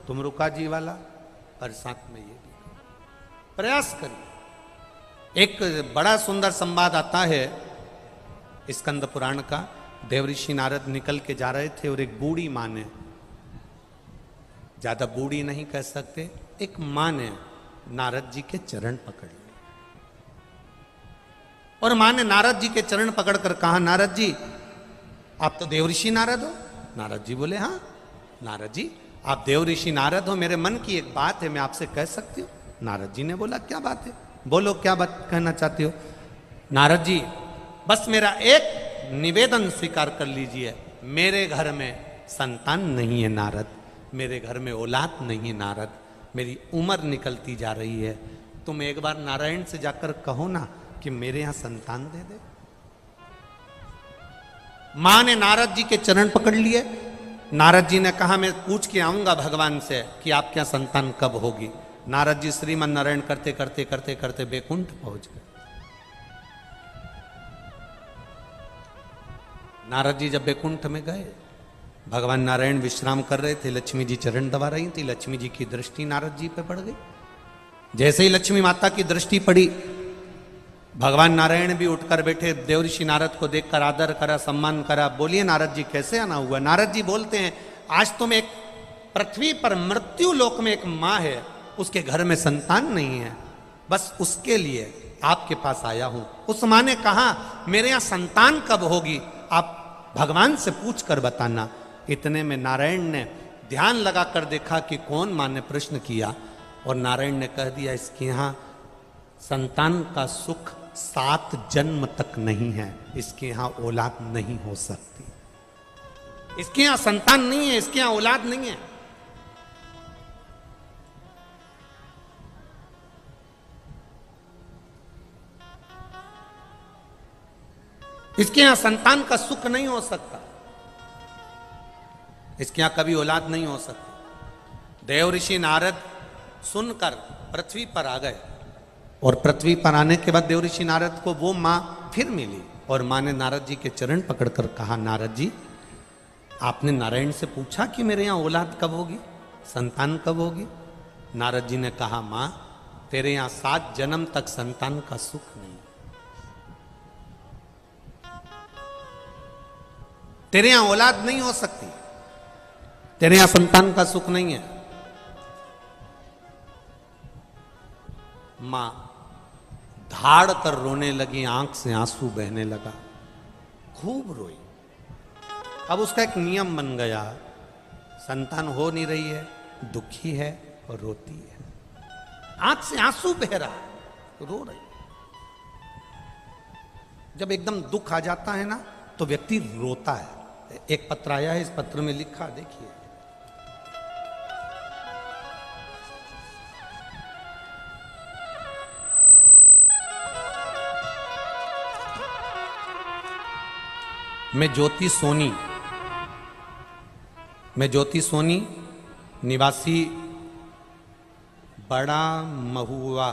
तुम रुका जी वाला, पर साथ में ये भी प्रयास करिए। एक बड़ा सुंदर संवाद आता है स्कंद पुराण का। देवऋषि नारद निकल के जा रहे थे और एक बूढ़ी माँ ने, ज्यादा बूढ़ी नहीं कह सकते, एक माँ ने नारद जी के चरण पकड़ लिए और माँ ने नारद जी के चरण पकड़कर कहा, नारद जी आप तो देवऋषि नारद हो। नारद जी बोले, हाँ नारद जी आप देवऋषि नारद हो, मेरे मन की एक बात है, मैं आपसे कह सकती हूँ। नारद जी ने बोला, क्या बात है, बोलो क्या बात कहना चाहते हो। नारद जी बस मेरा एक निवेदन स्वीकार कर लीजिए, मेरे घर में संतान नहीं है नारद, मेरे घर में औलाद नहीं है नारद, मेरी उम्र निकलती जा रही है, तुम एक बार नारायण से जाकर कहो ना कि मेरे यहां संतान दे दे। मां ने नारद जी के चरण पकड़ लिए। नारद जी ने कहा, मैं पूछ के आऊंगा भगवान से कि आपके यहां संतान कब होगी। नारद जी श्रीमन नारायण करते करते करते करते बैकुंठ पहुंच गए। नारद जी जब बैकुंठ में गए, भगवान नारायण विश्राम कर रहे थे, लक्ष्मी जी चरण दबा रही थी। लक्ष्मी जी की दृष्टि नारद जी पे पड़ गई। जैसे ही लक्ष्मी माता की दृष्टि पड़ी, भगवान नारायण भी उठकर बैठे, देवऋषि नारद को देखकर आदर करा, सम्मान करा। बोलिए नारद जी कैसे आना हुआ। नारद जी बोलते हैं, आज तुम एक पृथ्वी पर मृत्यु लोक में एक माँ है, उसके घर में संतान नहीं है, बस उसके लिए आपके पास आया हूं। उस माँ ने कहा, मेरे यहां संतान कब होगी, आप भगवान से पूछ कर बताना। इतने में नारायण ने ध्यान लगाकर देखा कि कौन माँ ने प्रश्न किया, और नारायण ने कह दिया, इसके यहां संतान का सुख 7 जन्म तक नहीं है, इसके यहां औलाद नहीं हो सकती, इसके यहां संतान नहीं है, इसके यहां औलाद नहीं है। इसके यहां संतान का सुख नहीं हो सकता, इसके यहां कभी औलाद नहीं हो सकती। देवऋषि नारद सुनकर पृथ्वी पर आ गए, और पृथ्वी पर आने के बाद देवऋषि नारद को वो मां फिर मिली, और मां ने नारद जी के चरण पकड़कर कहा, नारद जी आपने नारायण से पूछा कि मेरे यहां औलाद कब होगी, संतान कब होगी। नारद जी ने कहा, मां तेरे यहां 7 जन्म तक संतान का सुख नहीं, तेरे यहां औलाद नहीं हो सकती, तेरे यहां संतान का सुख नहीं है। मां धाड़ कर रोने लगी, आंख से आंसू बहने लगा, खूब रोई। अब उसका एक नियम बन गया, संतान हो नहीं रही है, दुखी है और रोती है, आंख से आंसू बह रहा है, रो रही। जब एकदम दुख आ जाता है ना तो व्यक्ति रोता है। एक पत्र आया है, इस पत्र में लिखा, देखिए, मैं ज्योति सोनी निवासी बड़ा महुआ,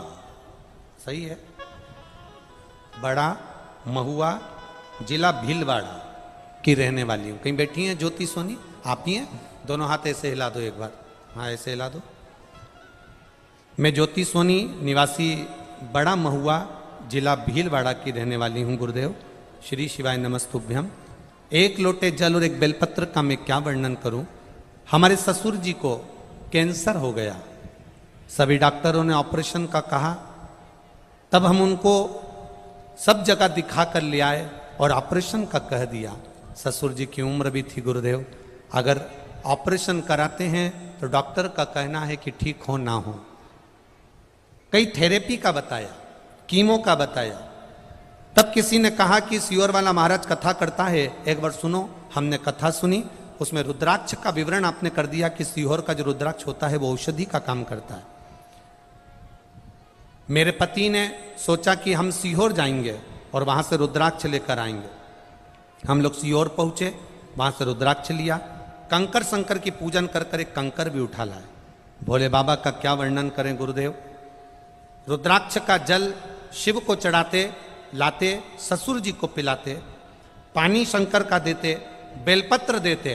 सही है, बड़ा महुआ जिला भीलवाड़ा की रहने वाली हूँ। कहीं बैठी हैं ज्योति सोनी, आप ही हैं? दोनों हाथ ऐसे हिला दो एक बार, हाँ ऐसे हिला दो। मैं ज्योति सोनी निवासी बड़ा महुआ जिला भीलवाड़ा की रहने वाली हूँ गुरुदेव। श्री शिवाय नमस्तुभ्यम। एक लोटे जल और एक बेलपत्र का मैं क्या वर्णन करूं। हमारे ससुर जी को कैंसर हो गया, सभी डॉक्टरों ने ऑपरेशन का कहा, तब हम उनको सब जगह दिखा कर ले आए और ऑपरेशन का कह दिया। ससुर जी की उम्र भी थी गुरुदेव, अगर ऑपरेशन कराते हैं तो डॉक्टर का कहना है कि ठीक हो ना हो। कई थेरेपी का बताया, कीमो का बताया, तब किसी ने कहा कि सियोर वाला महाराज कथा करता है, एक बार सुनो। हमने कथा सुनी, उसमें रुद्राक्ष का विवरण आपने कर दिया कि सीहोर का जो रुद्राक्ष होता है वो औषधि का काम करता है। मेरे पति ने सोचा कि हम सीहोर जाएंगे और वहां से रुद्राक्ष लेकर आएंगे। हम लोग सीहोर पहुंचे, वहां से रुद्राक्ष लिया, कंकर शंकर की पूजन कर कर एक कंकर भी उठा लाए। भोले बाबा का क्या वर्णन करें गुरुदेव, रुद्राक्ष का जल शिव को चढ़ाते, लाते, ससुर जी को पिलाते, पानी शंकर का देते, बेलपत्र देते।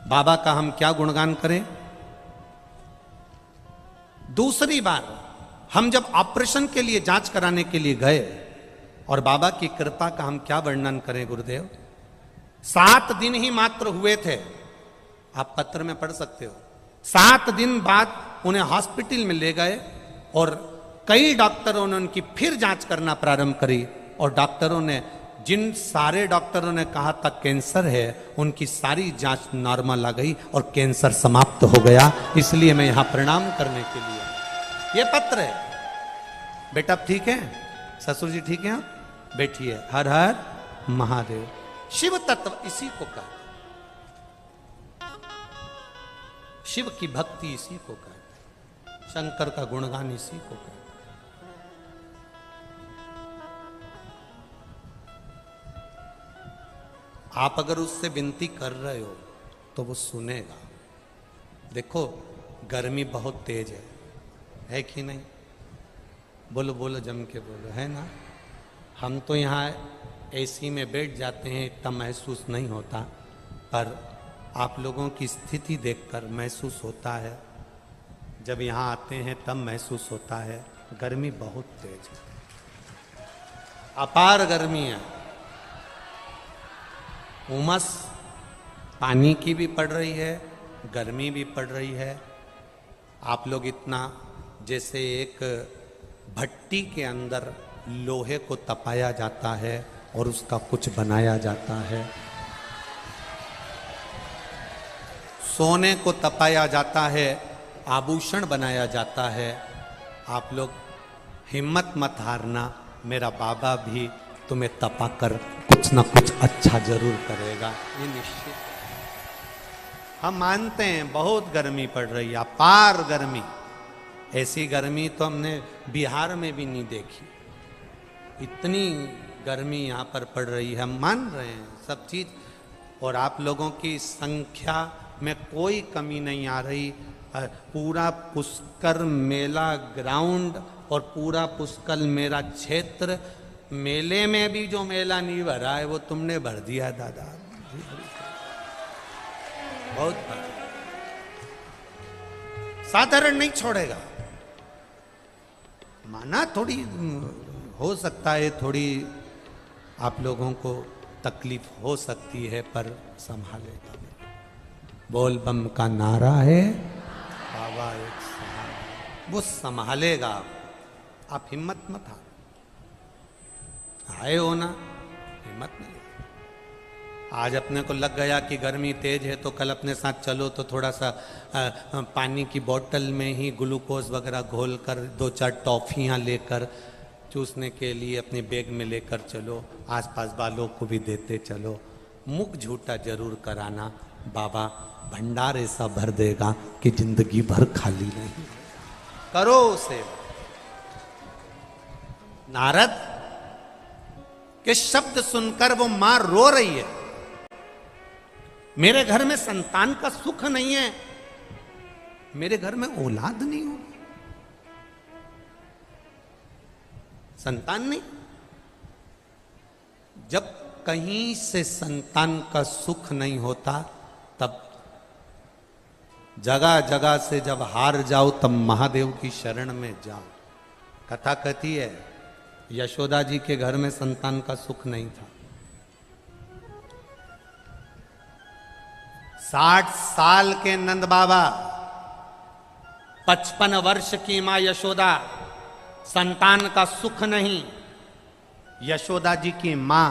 बाबा का हम क्या गुणगान करें। दूसरी बार हम जब ऑपरेशन के लिए जांच कराने के लिए गए और बाबा की कृपा का हम क्या वर्णन करें गुरुदेव। 7 दिन ही मात्र हुए थे, आप पत्र में पढ़ सकते हो। 7 दिन बाद उन्हें हॉस्पिटल में ले गए और कई डॉक्टरों ने उनकी फिर जांच करना प्रारंभ करी और डॉक्टरों ने, जिन सारे डॉक्टरों ने कहा था कैंसर है, उनकी सारी जांच नॉर्मल आ गई और कैंसर समाप्त हो गया। इसलिए मैं यहां प्रणाम करने के लिए, ये पत्र है। बेटा ठीक है, ससुर जी ठीक है, बैठिए। हर हर महादेव। शिव तत्व इसी को कहते, शिव की भक्ति इसी को कहते, शंकर का गुणगान इसी को कहते। आप अगर उससे विनती कर रहे हो तो वो सुनेगा। देखो गर्मी बहुत तेज है कि नहीं? बोलो बोलो, जम के बोलो, है ना? हम तो यहाँ एसी में बैठ जाते हैं, इतना महसूस नहीं होता, पर आप लोगों की स्थिति देखकर महसूस होता है। जब यहाँ आते हैं तब महसूस होता है। गर्मी बहुत तेज है, अपार गर्मी है। उमस पानी की भी पड़ रही है, गर्मी भी पड़ रही है। आप लोग इतना, जैसे एक भट्टी के अंदर लोहे को तपाया जाता है और उसका कुछ बनाया जाता है, सोने को तपाया जाता है, आभूषण बनाया जाता है। आप लोग हिम्मत मत हारना, मेरा बाबा भी तुम्हें तपा कर कुछ ना कुछ अच्छा जरूर करेगा, ये निश्चित। हम मानते हैं बहुत गर्मी पड़ रही है, अपार गर्मी। ऐसी गर्मी तो हमने बिहार में भी नहीं देखी। इतनी गर्मी यहाँ पर पड़ रही है, हम मान रहे हैं सब चीज। और आप लोगों की संख्या में कोई कमी नहीं आ रही। पूरा पुष्कर मेला ग्राउंड और पूरा पुष्कर मेरा क्षेत्र, मेले में भी जो मेला नहीं भरा है वो तुमने भर दिया दादा, बहुत भर। साधारण नहीं छोड़ेगा। माना थोड़ी हो सकता है, थोड़ी आप लोगों को तकलीफ हो सकती है, पर संभालेगा। बोल बम का नारा है, बाबा एक सहारा, वो संभालेगा। आप हिम्मत मत हारो, आए हो ना, हिम्मत नहीं। आज अपने को लग गया कि गर्मी तेज है तो कल अपने साथ चलो तो थोड़ा सा पानी की बोतल में ही ग्लूकोज वगैरह घोल कर 2-4 टॉफियाँ लेकर चूसने के लिए अपने बैग में लेकर चलो, आसपास वालों को भी देते चलो। मुख झूठा जरूर कराना, बाबा भंडार ऐसा भर देगा कि जिंदगी भर खाली नहीं। करो उसे। नारद के शब्द सुनकर वो मां रो रही है, मेरे घर में संतान का सुख नहीं है, मेरे घर में औलाद नहीं हो, संतान नहीं। जब कहीं से संतान का सुख नहीं होता तब जगह जगह से जब हार जाओ तब महादेव की शरण में जाओ। कथा कहती है यशोदा जी के घर में संतान का सुख नहीं था। 60 साल के नंद बाबा, 55 वर्ष की मां यशोदा, संतान का सुख नहीं। यशोदा जी की मां,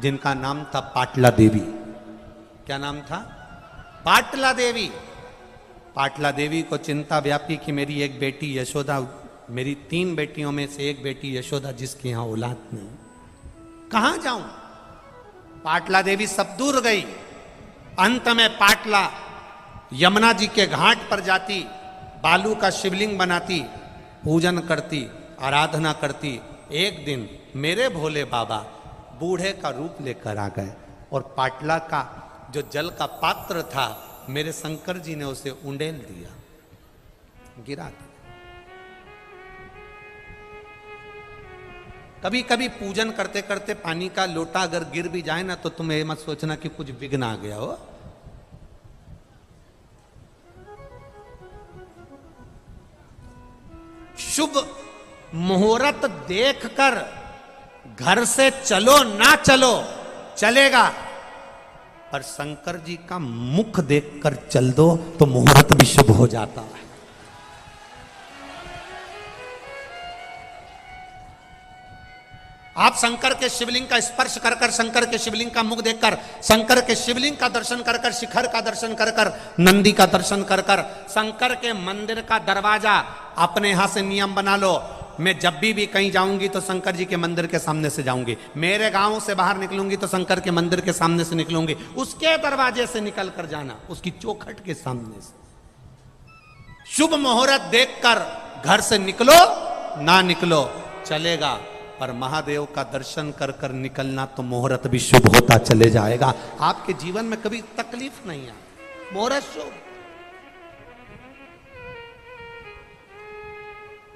जिनका नाम था पाटला देवी, क्या नाम था? पाटला देवी। पाटला देवी को चिंता व्यापी कि मेरी एक बेटी यशोदा, मेरी 3 बेटियों में से एक बेटी यशोदा जिसकी यहां औलाद नहीं, कहां जाऊं? पाटला देवी सब दूर गई। अंत में पाटला यमुना जी के घाट पर जाती, बालू का शिवलिंग बनाती, पूजन करती, आराधना करती। एक दिन मेरे भोले बाबा बूढ़े का रूप लेकर आ गए और पाटला का जो जल का पात्र था, मेरे शंकर जी ने उसे उंडेल दिया, गिरा दिया। कभी कभी पूजन करते करते पानी का लोटा अगर गिर भी जाए ना तो तुम ये मत सोचना कि कुछ विघ्न आ गया हो। शुभ मुहूर्त देखकर घर से चलो ना चलो चलेगा, पर शंकर जी का मुख देखकर चल दो तो मुहूर्त भी शुभ हो जाता है। आप शंकर के शिवलिंग का स्पर्श कर कर, शंकर के शिवलिंग का मुख देखकर, शंकर के शिवलिंग का दर्शन कर कर, शिखर का दर्शन कर कर, नंदी का दर्शन कर कर, शंकर के मंदिर का दरवाजा अपने यहां से नियम बना लो, मैं जब भी कहीं जाऊंगी तो शंकर जी के मंदिर के सामने से जाऊंगी, मेरे गांव से बाहर निकलूंगी तो शंकर के मंदिर के सामने से निकलूंगी, उसके दरवाजे से निकल कर जाना, उसकी चौखट के सामने से। शुभ मुहूर्त देखकर घर से निकलो ना निकलो चलेगा, पर महादेव का दर्शन कर कर निकलना तो मुहूर्त भी शुभ होता चले जाएगा। आपके जीवन में कभी तकलीफ नहीं आए, मुहूर्त शुभ।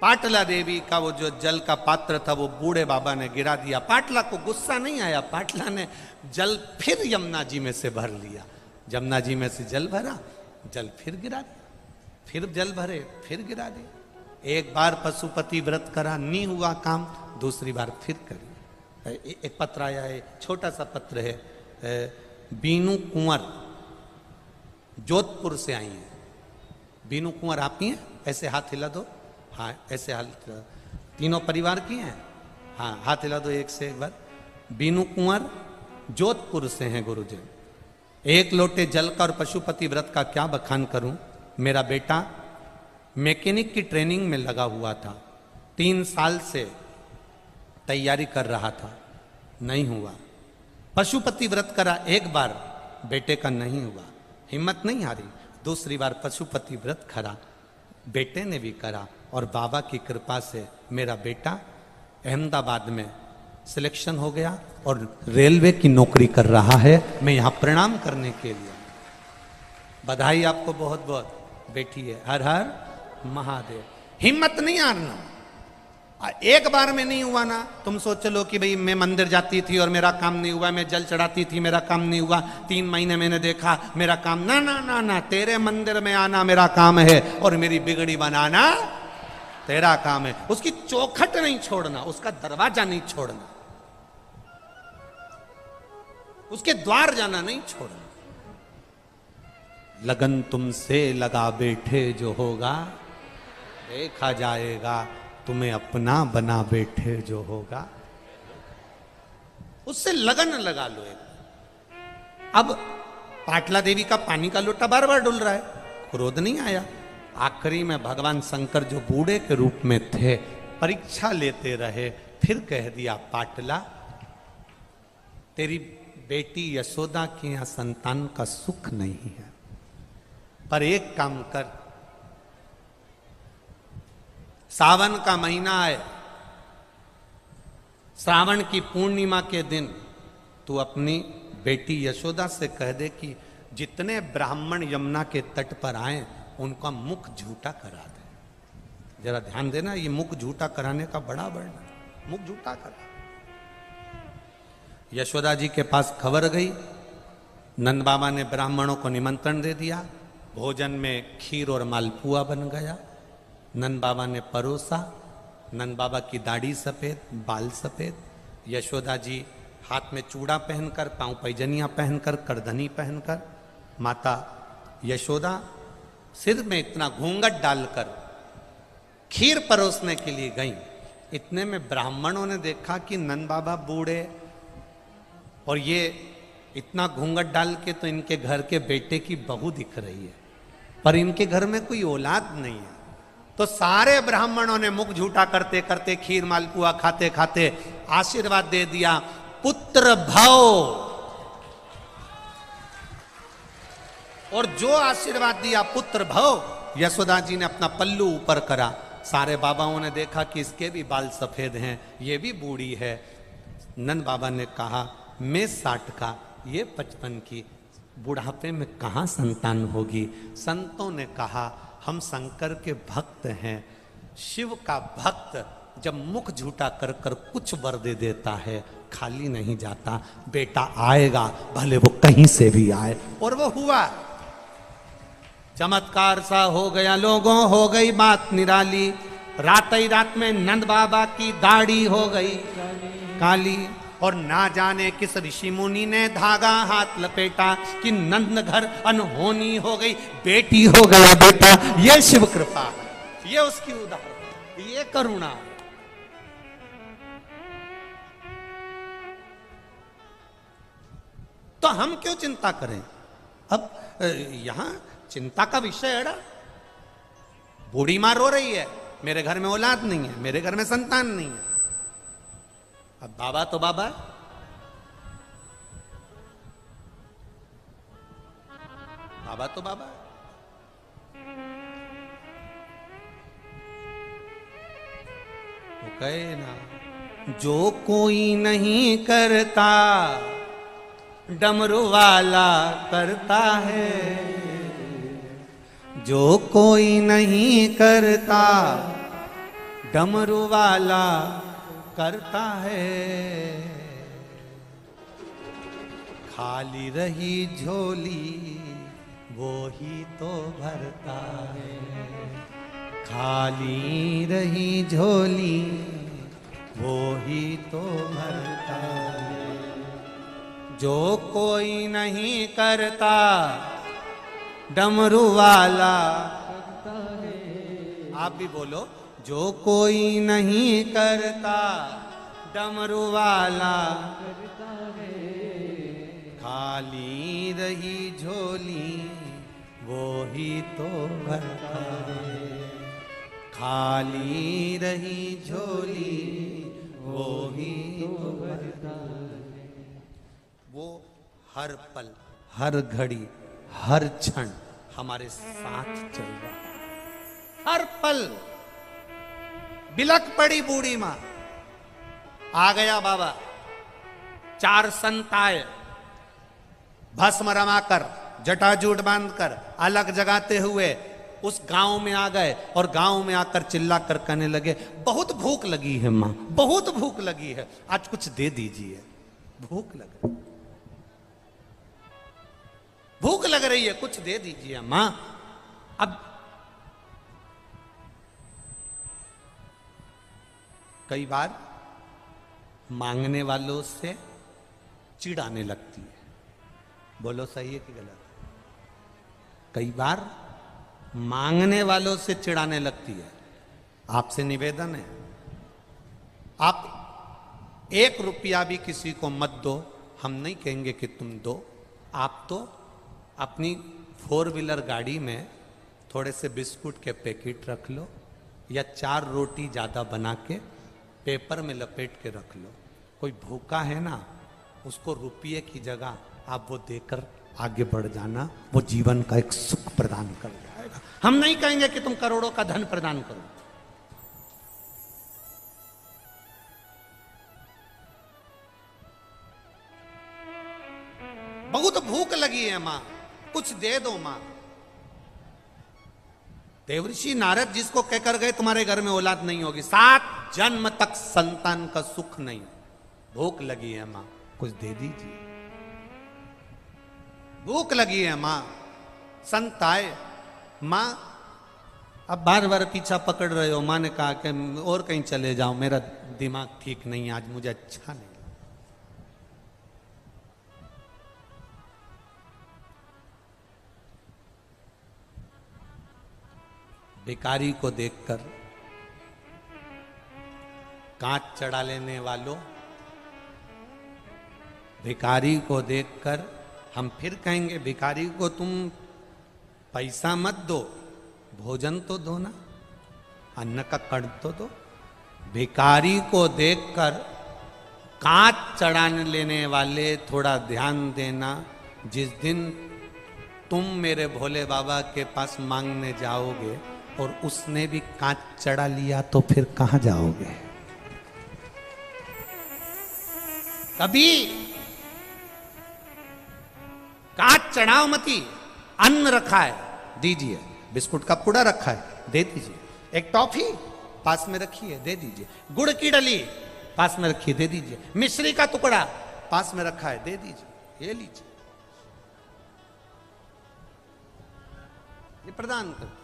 पाटला देवी का वो जो जल का पात्र था वो बूढ़े बाबा ने गिरा दिया। पाटला को गुस्सा नहीं आया, पाटला ने जल फिर यमुना जी में से भर लिया। यमुना जी में से जल भरा, जल फिर गिरा दिया, फिर जल भरे, फिर गिरा दिया। एक बार पशुपति व्रत करा, नहीं हुआ काम, दूसरी बार फिर करी। एक पत्र आया है, छोटा सा पत्र है, बीनू कुंवर जोधपुर से आई है। बीनू कुंवर आप ही हैं? ऐसे हाथ हिला दो, हाँ ऐसे हाथ, तीनों परिवार की हैं, हाँ हाथ हिला दो एक से एक बार। बीनू कुंवर जोधपुर से हैं गुरुजी। एक लोटे जल का और पशुपति व्रत का क्या बखान करूं। मेरा बेटा मैकेनिक की ट्रेनिंग में लगा हुआ था, 3 साल से तैयारी कर रहा था, नहीं हुआ। पशुपति व्रत करा एक बार, बेटे का नहीं हुआ, हिम्मत नहीं हारी, दूसरी बार पशुपति व्रत करा, बेटे ने भी करा, और बाबा की कृपा से मेरा बेटा अहमदाबाद में सिलेक्शन हो गया और रेलवे की नौकरी कर रहा है। मैं यहाँ प्रणाम करने के लिए, बधाई आपको बहुत बहुत, बेटी है। हर हर महादेव। हिम्मत नहीं हारना, एक बार में नहीं हुआ ना, तुम सोच लो कि भाई मैं मंदिर जाती थी और मेरा काम नहीं हुआ, मैं जल चढ़ाती थी मेरा काम नहीं हुआ, 3 महीने मैंने देखा मेरा काम, ना ना ना ना, तेरे मंदिर में आना मेरा काम है और मेरी बिगड़ी बनाना तेरा काम है। उसकी चौखट नहीं छोड़ना, उसका दरवाजा नहीं छोड़ना, उसके द्वार जाना नहीं छोड़ना। लगन तुमसे लगा बैठे जो होगा, देखा जाएगा तुम्हें अपना बना बैठे जो होगा। उससे लगन लगा लो एक। अब पाटला देवी का पानी का लोटा बार बार डुल रहा है, क्रोध नहीं आया। आखिरी में भगवान शंकर जो बूढ़े के रूप में थे, परीक्षा लेते रहे, फिर कह दिया पाटला तेरी बेटी यशोदा के यहां संतान का सुख नहीं है, पर एक काम कर, सावन का महीना है, श्रावण की पूर्णिमा के दिन तू अपनी बेटी यशोदा से कह दे कि जितने ब्राह्मण यमुना के तट पर आए उनका मुख झूठा करा दे। जरा ध्यान देना, ये मुख झूठा कराने का बड़ा वर्णन, मुख झूठा करा। यशोदा जी के पास खबर गई, नंद बाबा ने ब्राह्मणों को निमंत्रण दे दिया, भोजन में खीर और मालपुआ बन गया। नंद बाबा ने परोसा, नंद बाबा की दाढ़ी सफेद, बाल सफेद, यशोदा जी हाथ में चूड़ा पहनकर, पांव पैजनियां पहनकर, करधनी पहनकर, माता यशोदा सिर में इतना घूंघट डालकर खीर परोसने के लिए गई। इतने में ब्राह्मणों ने देखा कि नंद बाबा बूढ़े और ये इतना घूंघट डाल के तो इनके घर के बेटे की बहू दिख रही है, पर इनके घर में कोई औलाद नहीं है। तो सारे ब्राह्मणों ने मुख झूठा करते करते, खीर मालपुआ खाते खाते आशीर्वाद दे दिया, पुत्र भव। और जो आशीर्वाद दिया पुत्र भव, यशोदा जी ने अपना पल्लू ऊपर करा। सारे बाबाओं ने देखा कि इसके भी बाल सफेद हैं, ये भी बूढ़ी है। नंद बाबा ने कहा मैं 60 का, ये 55 की, बुढ़ापे में कहाँ संतान होगी। संतों ने कहा हम शंकर के भक्त हैं, शिव का भक्त जब मुख झूठा कर कर कुछ वर दे देता है, खाली नहीं जाता। बेटा आएगा, भले वो कहीं से भी आए। और वो हुआ, चमत्कार सा हो गया लोगों, हो गई बात निराली। रात ही रात में नंद बाबा की दाढ़ी हो गई काली। और ना जाने किस ऋषि मुनि ने धागा हाथ लपेटा कि नंद घर अनहोनी हो गई, बेटी हो गया बेटा। ये शिव कृपा, ये उसकी उदाहरण, ये करुणा। तो हम क्यों चिंता करें? अब यहां चिंता का विषय है ना। बूढ़ी माँ रो रही है, मेरे घर में औलाद नहीं है, मेरे घर में संतान नहीं है। अब बाबा तो बाबा, बाबा तो बाबा। वो कहे ना, जो कोई नहीं करता डमरू वाला करता है, जो कोई नहीं करता डमरू वाला करता है। खाली रही झोली वो ही तो भरता है, खाली रही झोली वो ही तो भरता है। जो कोई नहीं करता डमरू वाला करता है। आप भी बोलो, जो कोई नहीं करता डमरू वाला करता है। खाली रही झोली वो ही तो भरता है, खाली रही झोली वो ही तो भरता है। वो हर पल, हर घड़ी, हर क्षण हमारे साथ चल रहा है। हर पल बिलक पड़ी बूढ़ी मां, आ गया बाबा। 4 संत आए, भस्म रमाकर, जटाजूट बांधकर, अलग जगाते हुए उस गांव में आ गए। और गांव में आकर चिल्ला कर कहने लगे, बहुत भूख लगी है मां, बहुत भूख लगी है, आज कुछ दे दीजिए, भूख लग रही, भूख लग रही है, कुछ दे दीजिए मां। अब कई बार मांगने वालों से चिढ़ाने लगती है। बोलो सही है कि गलत? कई बार मांगने वालों से चिढ़ाने लगती है। आपसे निवेदन है, आप 1 रुपया भी किसी को मत दो। हम नहीं कहेंगे कि तुम दो, आप तो अपनी 4 व्हीलर गाड़ी में थोड़े से बिस्कुट के पैकेट रख लो, या 4 रोटी ज़्यादा बना के पेपर में लपेट के रख लो। कोई भूखा है ना, उसको रुपये की जगह आप वो देकर आगे बढ़ जाना, वो जीवन का एक सुख प्रदान कर जाएगा। हम नहीं कहेंगे कि तुम करोड़ों का धन प्रदान करो। बहुत भूख लगी है मां, कुछ दे दो मां। देवऋषि नारद जिसको कहकर गए तुम्हारे घर में औलाद नहीं होगी, 7 जन्म तक संतान का सुख नहीं, भूख लगी है मां, कुछ दे दीजिए। भूख लगी है मां। संत आए, मां अब बार बार पीछा पकड़ रहे हो। मां ने कहा कि और कहीं चले जाओ, मेरा दिमाग ठीक नहीं, आज मुझे अच्छा नहीं। भिखारी को देखकर, कांच चढ़ा लेने वालों, भिखारी को देखकर हम फिर कहेंगे, भिखारी को तुम पैसा मत दो, भोजन तो दो ना, अन्न का कण तो दो। भिखारी को देखकर कांच चढ़ाने लेने वाले थोड़ा ध्यान देना। जिस दिन तुम मेरे भोले बाबा के पास मांगने जाओगे और उसने भी कांच चढ़ा लिया तो फिर कहां जाओगे? कभी कांच चढ़ाओ मती। अन्न रखा है, दीजिए। बिस्कुट का पुड़ा रखा है, दे दीजिए। एक टॉफी, पास में रखिए, दे दीजिए। गुड़ की डली पास में रखिए, दे दीजिए। मिश्री का टुकड़ा पास में रखा है, दे दीजिए, ये लीजिए, ये प्रदान कर।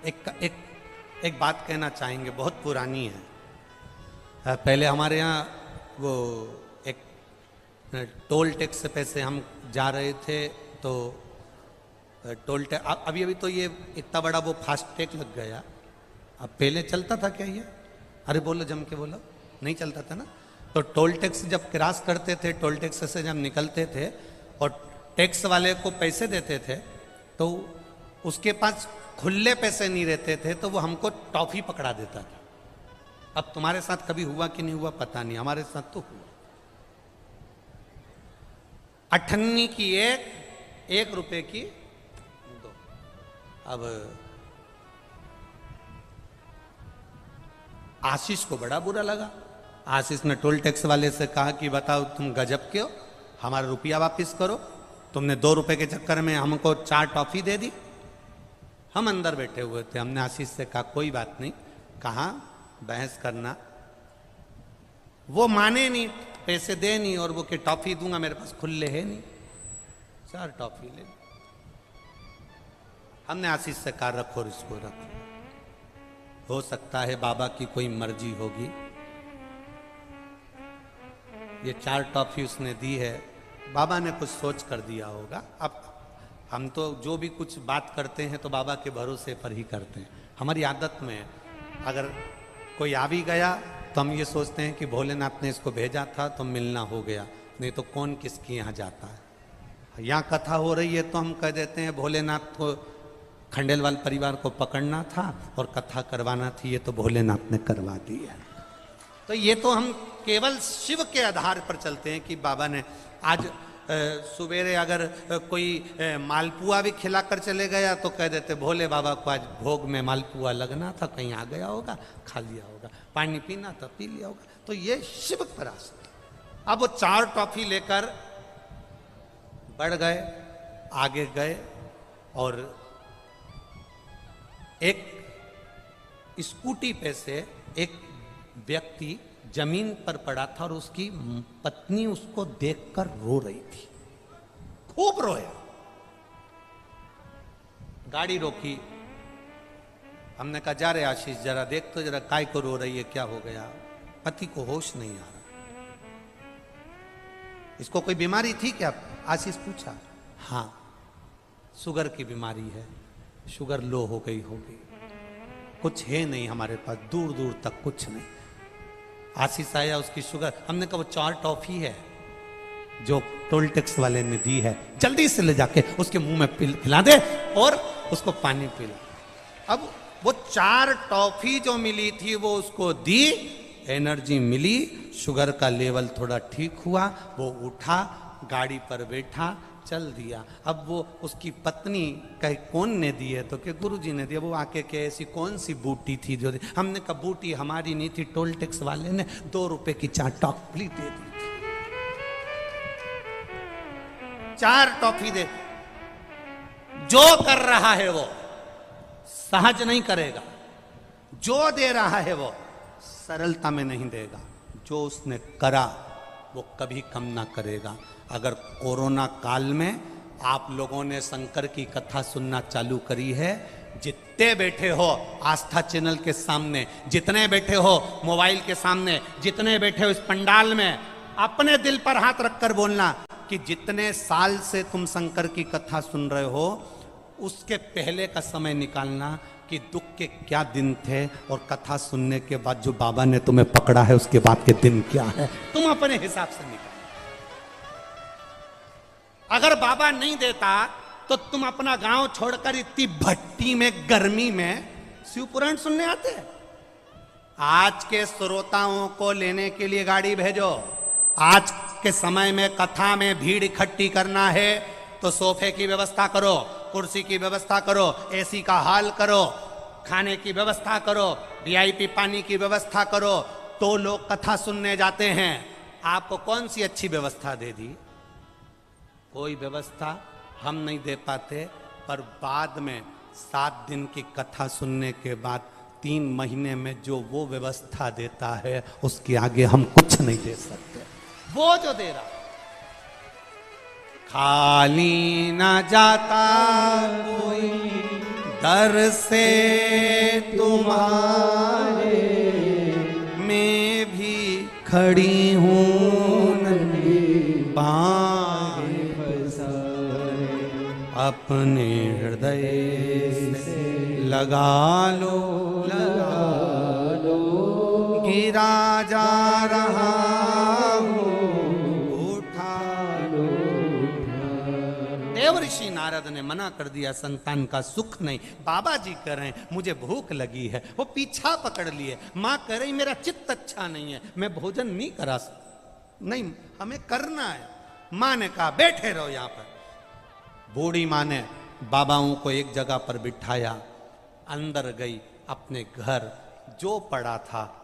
एक बात कहना चाहेंगे, बहुत पुरानी है। पहले हमारे यहाँ वो एक टोल टैक्स से पैसे हम जा रहे थे, तो टोल टैक्स अभी अभी तो ये इतना बड़ा वो फास्ट टैग लग गया। अब पहले चलता था क्या ये? अरे बोलो, जम के बोलो, नहीं चलता था ना। तो टोल टैक्स जब क्रॉस करते थे, टोल टैक्स से जब निकलते थे और टैक्स वाले को पैसे देते थे, तो उसके पास खुले पैसे नहीं रहते थे, तो वो हमको टॉफी पकड़ा देता था। अब तुम्हारे साथ कभी हुआ कि नहीं हुआ पता नहीं, हमारे साथ तो हुआ। 98 की एक रुपए की 2। अब आशीष को बड़ा बुरा लगा। आशीष ने टोल टैक्स वाले से कहा कि बताओ तुम गजब के हो, हमारा रुपया वापस करो, तुमने 2 रुपए के चक्कर में हमको 4 टॉफी दे दी। हम अंदर बैठे हुए थे, हमने आशीष से कहा कोई बात नहीं, कहाँ बहस करना। वो माने नहीं, पैसे दे नहीं, और वो कि टॉफी दूंगा, मेरे पास खुले है नहीं, 4 टॉफी ले। हमने आशीष से कहा रखो, इसको रखो, हो सकता है बाबा की कोई मर्जी होगी। ये 4 टॉफी उसने दी है, बाबा ने कुछ सोच कर दिया होगा। अब हम तो जो भी कुछ बात करते हैं तो बाबा के भरोसे पर ही करते हैं। हमारी आदत में अगर कोई आ भी गया तो हम ये सोचते हैं कि भोलेनाथ ने इसको भेजा था तो मिलना हो गया, नहीं तो कौन किसके यहाँ जाता है। यहाँ कथा हो रही है तो हम कह देते हैं भोलेनाथ को, खंडेलवाल परिवार को पकड़ना था और कथा करवाना थी, ये तो भोलेनाथ ने करवा दी है। तो ये तो हम केवल शिव के आधार पर चलते हैं कि बाबा ने आज सवेरे अगर कोई मालपुआ भी खिलाकर चले गया तो कह देते भोले बाबा को आज भोग में मालपुआ लगना था, कहीं आ गया होगा, खा लिया होगा, पानी पीना था पी लिया होगा। तो ये शिव का रास्ता। अब वो 4 टॉफी लेकर बढ़ गए, आगे गए, और एक स्कूटी पे से एक व्यक्ति जमीन पर पड़ा था और उसकी पत्नी उसको देखकर रो रही थी, खूब रोया। गाड़ी रोकी, हमने कहा जा रे आशीष जरा देख तो जरा, काय को रो रही है, क्या हो गया? पति को होश नहीं आ रहा। इसको कोई बीमारी थी क्या? आशीष पूछा। हाँ, शुगर की बीमारी है, शुगर लो हो गई होगी, कुछ है नहीं हमारे पास, दूर दूर तक कुछ नहीं। आशीष आया, उसकी शुगर, हमने कहा वो 4 टॉफी है जो टोल टैक्स वाले ने दी है, जल्दी से ले जाके उसके मुंह में खिला दे और उसको पानी पिला। अब वो 4 टॉफी जो मिली थी वो उसको दी, एनर्जी मिली, शुगर का लेवल थोड़ा ठीक हुआ, वो उठा, गाड़ी पर बैठा, चल दिया। अब वो उसकी पत्नी कहे कौन ने दी है, तो के गुरुजी ने दिया। वो आके के ऐसी कौन सी बूटी थी जो दी? हमने कहा बूटी हमारी नहीं थी, टोल टैक्स वाले ने 2 रुपए की 4 टॉफी दे दी थी। 4 टॉफी दे। जो कर रहा है वो सहज नहीं करेगा, जो दे रहा है वो सरलता में नहीं देगा, जो उसने करा वो कभी कम ना करेगा। अगर कोरोना काल में आप लोगों ने शंकर की कथा सुनना चालू करी है, जितने बैठे हो आस्था चैनल के सामने, जितने बैठे हो मोबाइल के सामने, जितने बैठे हो इस पंडाल में, अपने दिल पर हाथ रखकर बोलना कि जितने साल से तुम शंकर की कथा सुन रहे हो, उसके पहले का समय निकालना कि दुख के क्या दिन थे, और कथा सुनने के बाद जो बाबा ने तुम्हें पकड़ा है उसके बाद के दिन क्या है, तुम अपने हिसाब से निकाल। अगर बाबा नहीं देता तो तुम अपना गांव छोड़कर इतनी भट्टी में, गर्मी में शिव पुराण सुनने आते। आज के श्रोताओं को लेने के लिए गाड़ी भेजो। आज के समय में कथा में भीड़ इकट्ठी करना है तो सोफे की व्यवस्था करो, कुर्सी की व्यवस्था करो, एसी का हाल करो, खाने की व्यवस्था करो, वीआईपी पानी की व्यवस्था करो, तो लोग कथा सुनने जाते हैं। आपको कौन सी अच्छी व्यवस्था दे दी? कोई व्यवस्था हम नहीं दे पाते, पर बाद में 7 दिन की कथा सुनने के बाद 3 महीने में जो वो व्यवस्था देता है उसके आगे हम कुछ नहीं दे सकते। वो जो दे रहा खाली ना जाता कोई दर से तुम्हारे, मैं भी खड़ी हूँ पाए अपने हृदय से लगा लो गिरा जा रहा देवर्षि नारद ने मना कर दिया, संतान का सुख नहीं। बाबा जी कह रहे हैं मुझे भूख लगी है, वो पीछा पकड़ लिए। माँ कह रही मेरा चित्त अच्छा नहीं है, मैं भोजन नहीं करा सकती, नहीं हमें करना है। माँ ने कहा बैठे रहो यहां पर। बूढ़ी माँ ने बाबाओं को एक जगह पर बिठाया, अंदर गई, अपने घर जो पड़ा था